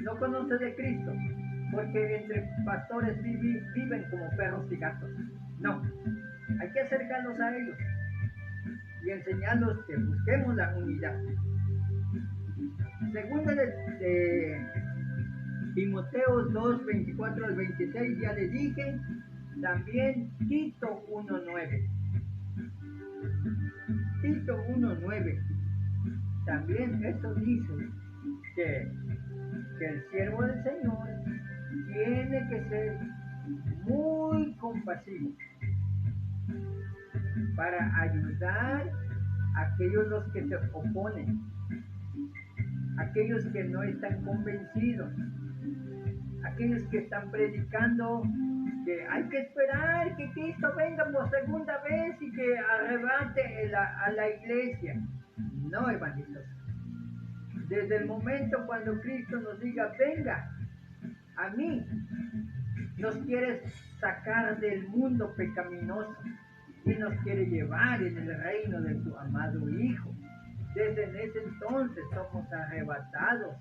no conoce de Cristo, porque entre pastores viven como perros y gatos. No, hay que acercarlos a ellos y enseñarlos que busquemos la unidad. Segunda de Timoteo 2, 24 al 26, ya le dije. También Tito 1:9. Tito 1:9. También esto dice que el siervo del Señor tiene que ser muy compasivo para ayudar a aquellos los que se oponen, aquellos que no están convencidos, aquellos que están predicando que hay que esperar que Cristo venga por segunda vez y que arrebate a la iglesia. No, hermanitos. Desde el momento cuando Cristo nos diga, venga a mí, nos quiere sacar del mundo pecaminoso y nos quiere llevar en el reino de su amado Hijo. Desde ese entonces somos arrebatados.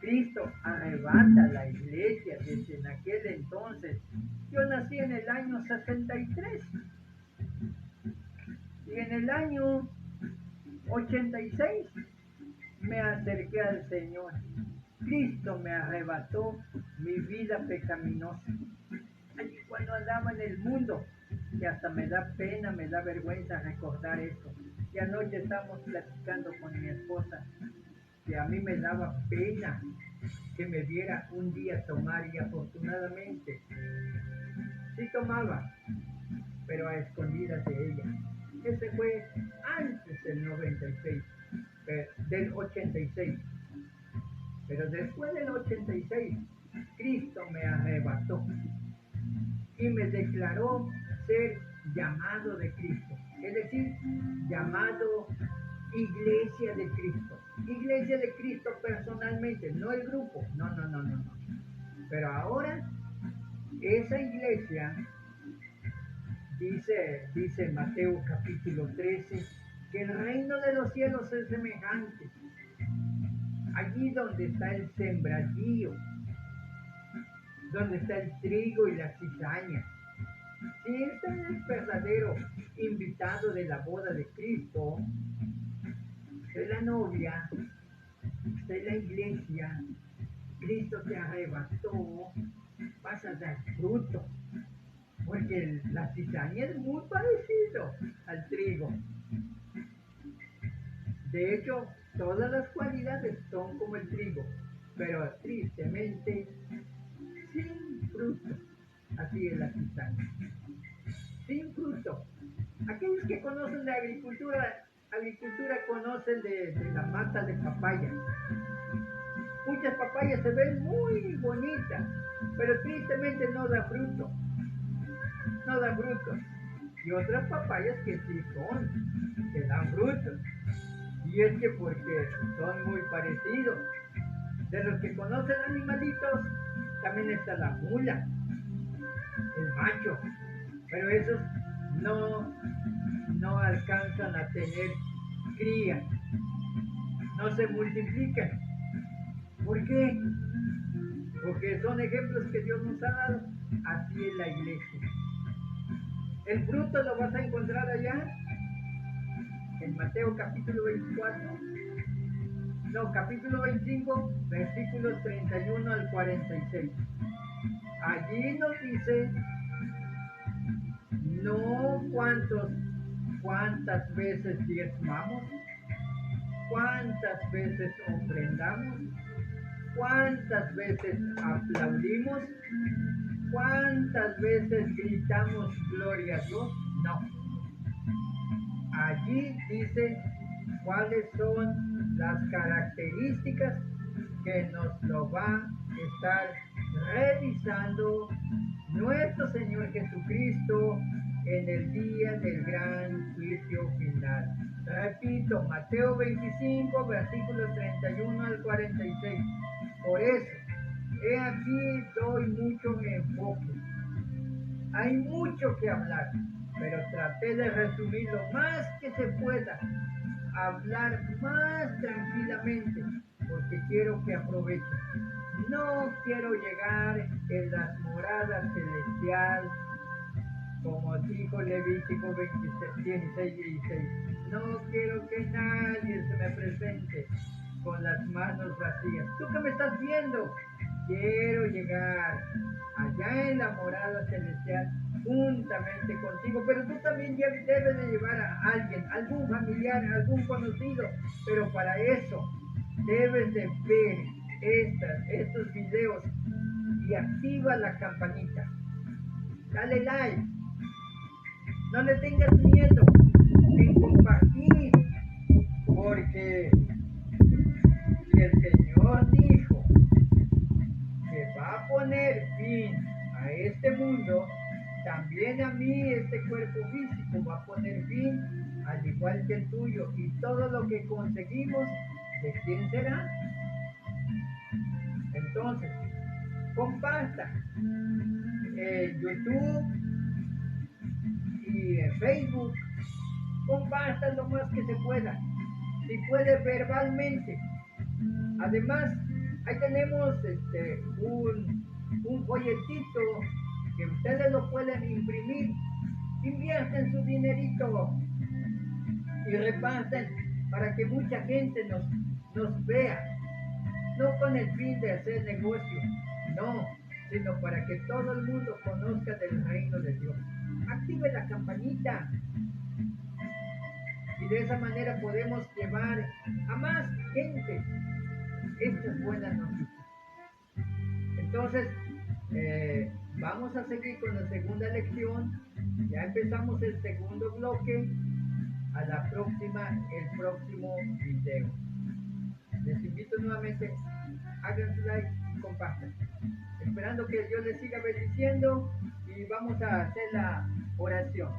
Cristo arrebata a la iglesia desde en aquel entonces. Yo nací en el año 63 y en el año 86 me acerqué al Señor. Cristo me arrebató mi vida pecaminosa. Allí cuando andaba en el mundo, y hasta me da pena, me da vergüenza recordar esto. Y anoche estábamos platicando con mi esposa, que a mí me daba pena que me viera un día tomar, y afortunadamente sí tomaba, pero a escondidas de ella. Ese fue antes del 96, del 86. Pero después del 86, Cristo me arrebató y me declaró ser llamado de Cristo. Es decir, llamado Iglesia de Cristo. Iglesia de Cristo personalmente, no el grupo. No. Pero ahora, esa iglesia, dice Mateo capítulo 13, que el reino de los cielos es semejante. Allí donde está el sembradío, donde está el trigo y la cizaña. Si este es el verdadero invitado de la boda de Cristo, soy la novia, soy la iglesia, Cristo te arrebató, vas a dar fruto, porque la cizaña es muy parecido al trigo. De hecho, todas las cualidades son como el trigo, pero tristemente sin fruto. Así es la cizaña, sin fruto. Aquellos que conocen de agricultura conocen de la mata de papaya. Muchas papayas se ven muy bonitas, pero tristemente no da fruto. No da frutos. Y otras papayas que sí que dan frutos. Y es que porque son muy parecidos. De los que conocen animalitos, también está la mula, el macho, pero esos no alcanzan a tener cría, no se multiplican. ¿Por qué? Porque son ejemplos que Dios nos ha dado. Así es la iglesia. El fruto lo vas a encontrar allá en Mateo capítulo 24, no, capítulo 25, versículos 31 al 46. Allí nos dice no cuántas veces diezmamos, cuántas veces ofrendamos, cuántas veces aplaudimos, cuántas veces gritamos gloria a Dios. No. Allí dice cuáles son las características que nos lo va a estar revisando nuestro Señor Jesucristo en el día del gran juicio final. Repito, Mateo 25, versículos 31 al 46. Por eso, he aquí doy mucho enfoque. Hay mucho que hablar, pero traté de resumir lo más que se pueda, hablar más tranquilamente, porque quiero que aprovechen. No quiero llegar en las moradas celestiales, como dijo Levítico 16:16. No quiero que nadie se me presente con las manos vacías. ¿Tú que me estás viendo? Quiero llegar allá en la morada celestial juntamente contigo, pero tú también debes de llevar a alguien, algún familiar, algún conocido, pero para eso debes de ver estos videos y activa la campanita. Dale like, no le tengas miedo en compartir, porque si el Señor dijo que va a poner fin a este mundo, también a mí este cuerpo físico va a poner fin, al igual que el tuyo. Y todo lo que conseguimos, ¿de quién será? Entonces, comparta en YouTube y en Facebook, comparta lo más que se pueda, si puede verbalmente. Además, ahí tenemos un folletito que ustedes lo pueden imprimir, invierten su dinerito y reparten para que mucha gente nos vea, no con el fin de hacer negocio, no, sino para que todo el mundo conozca del reino de Dios. Active la campanita y de esa manera podemos llevar a más gente estas buenas noticias. Entonces, vamos a seguir con la segunda lección. Ya empezamos el segundo bloque. A la próxima, el próximo video. Les invito nuevamente, hagan su like y compartan. Esperando que Dios les siga bendiciendo y vamos a hacer la oración.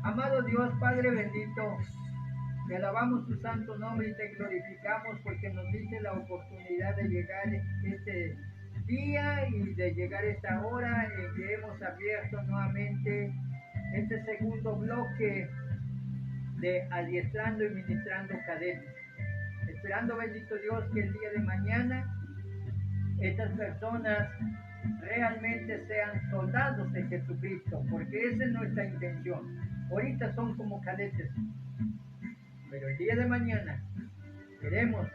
Amado Dios, Padre bendito, te alabamos tu santo nombre y te glorificamos porque nos diste la oportunidad de llegar este día y de llegar esta hora en que hemos abierto nuevamente este segundo bloque de adiestrando y ministrando cadetes. Esperando, bendito Dios, que el día de mañana estas personas realmente sean soldados de Jesucristo, porque esa es nuestra intención. Ahorita son como cadetes, pero el día de mañana queremos,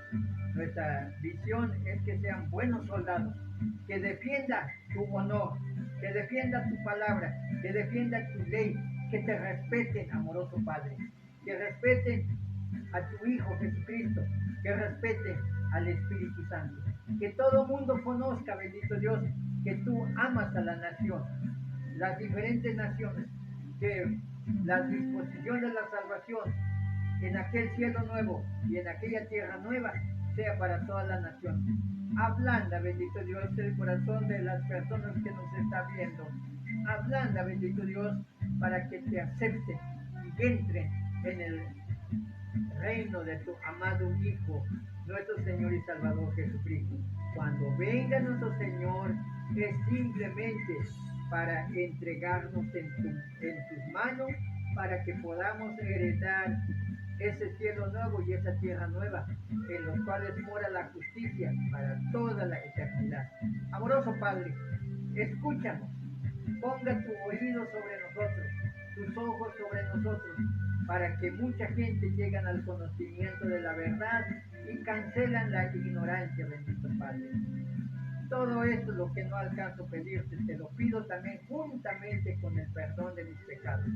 nuestra visión es que sean buenos soldados, que defienda tu honor, que defienda tu palabra, que defienda tu ley, que te respeten, amoroso Padre, que respeten a tu Hijo Jesucristo, que respeten al Espíritu Santo, que todo mundo conozca, bendito Dios, que tú amas a la nación, las diferentes naciones, que la disposición de la salvación en aquel cielo nuevo y en aquella tierra nueva sea para toda la nación. Ablanda, bendito Dios, el corazón de las personas que nos están viendo. Ablanda, bendito Dios, para que te acepten y entren en el reino de tu amado Hijo, nuestro Señor y Salvador Jesucristo. Cuando venga nuestro Señor, es simplemente para entregarnos en tus manos, para que podamos heredar ese cielo nuevo y esa tierra nueva, en los cuales mora la justicia para toda la eternidad. Amoroso Padre, escúchanos, ponga tu oído sobre nosotros, tus ojos sobre nosotros, para que mucha gente llegue al conocimiento de la verdad y cancelan la ignorancia, bendito Padre. Todo esto es lo que no alcanzo a pedirte, te lo pido también juntamente con el perdón de mis pecados.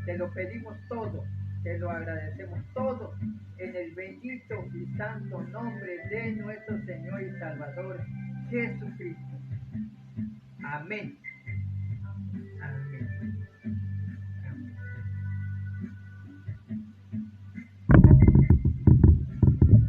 Te lo pedimos todo, te lo agradecemos todo, en el bendito y santo nombre de nuestro Señor y Salvador Jesucristo. Amén.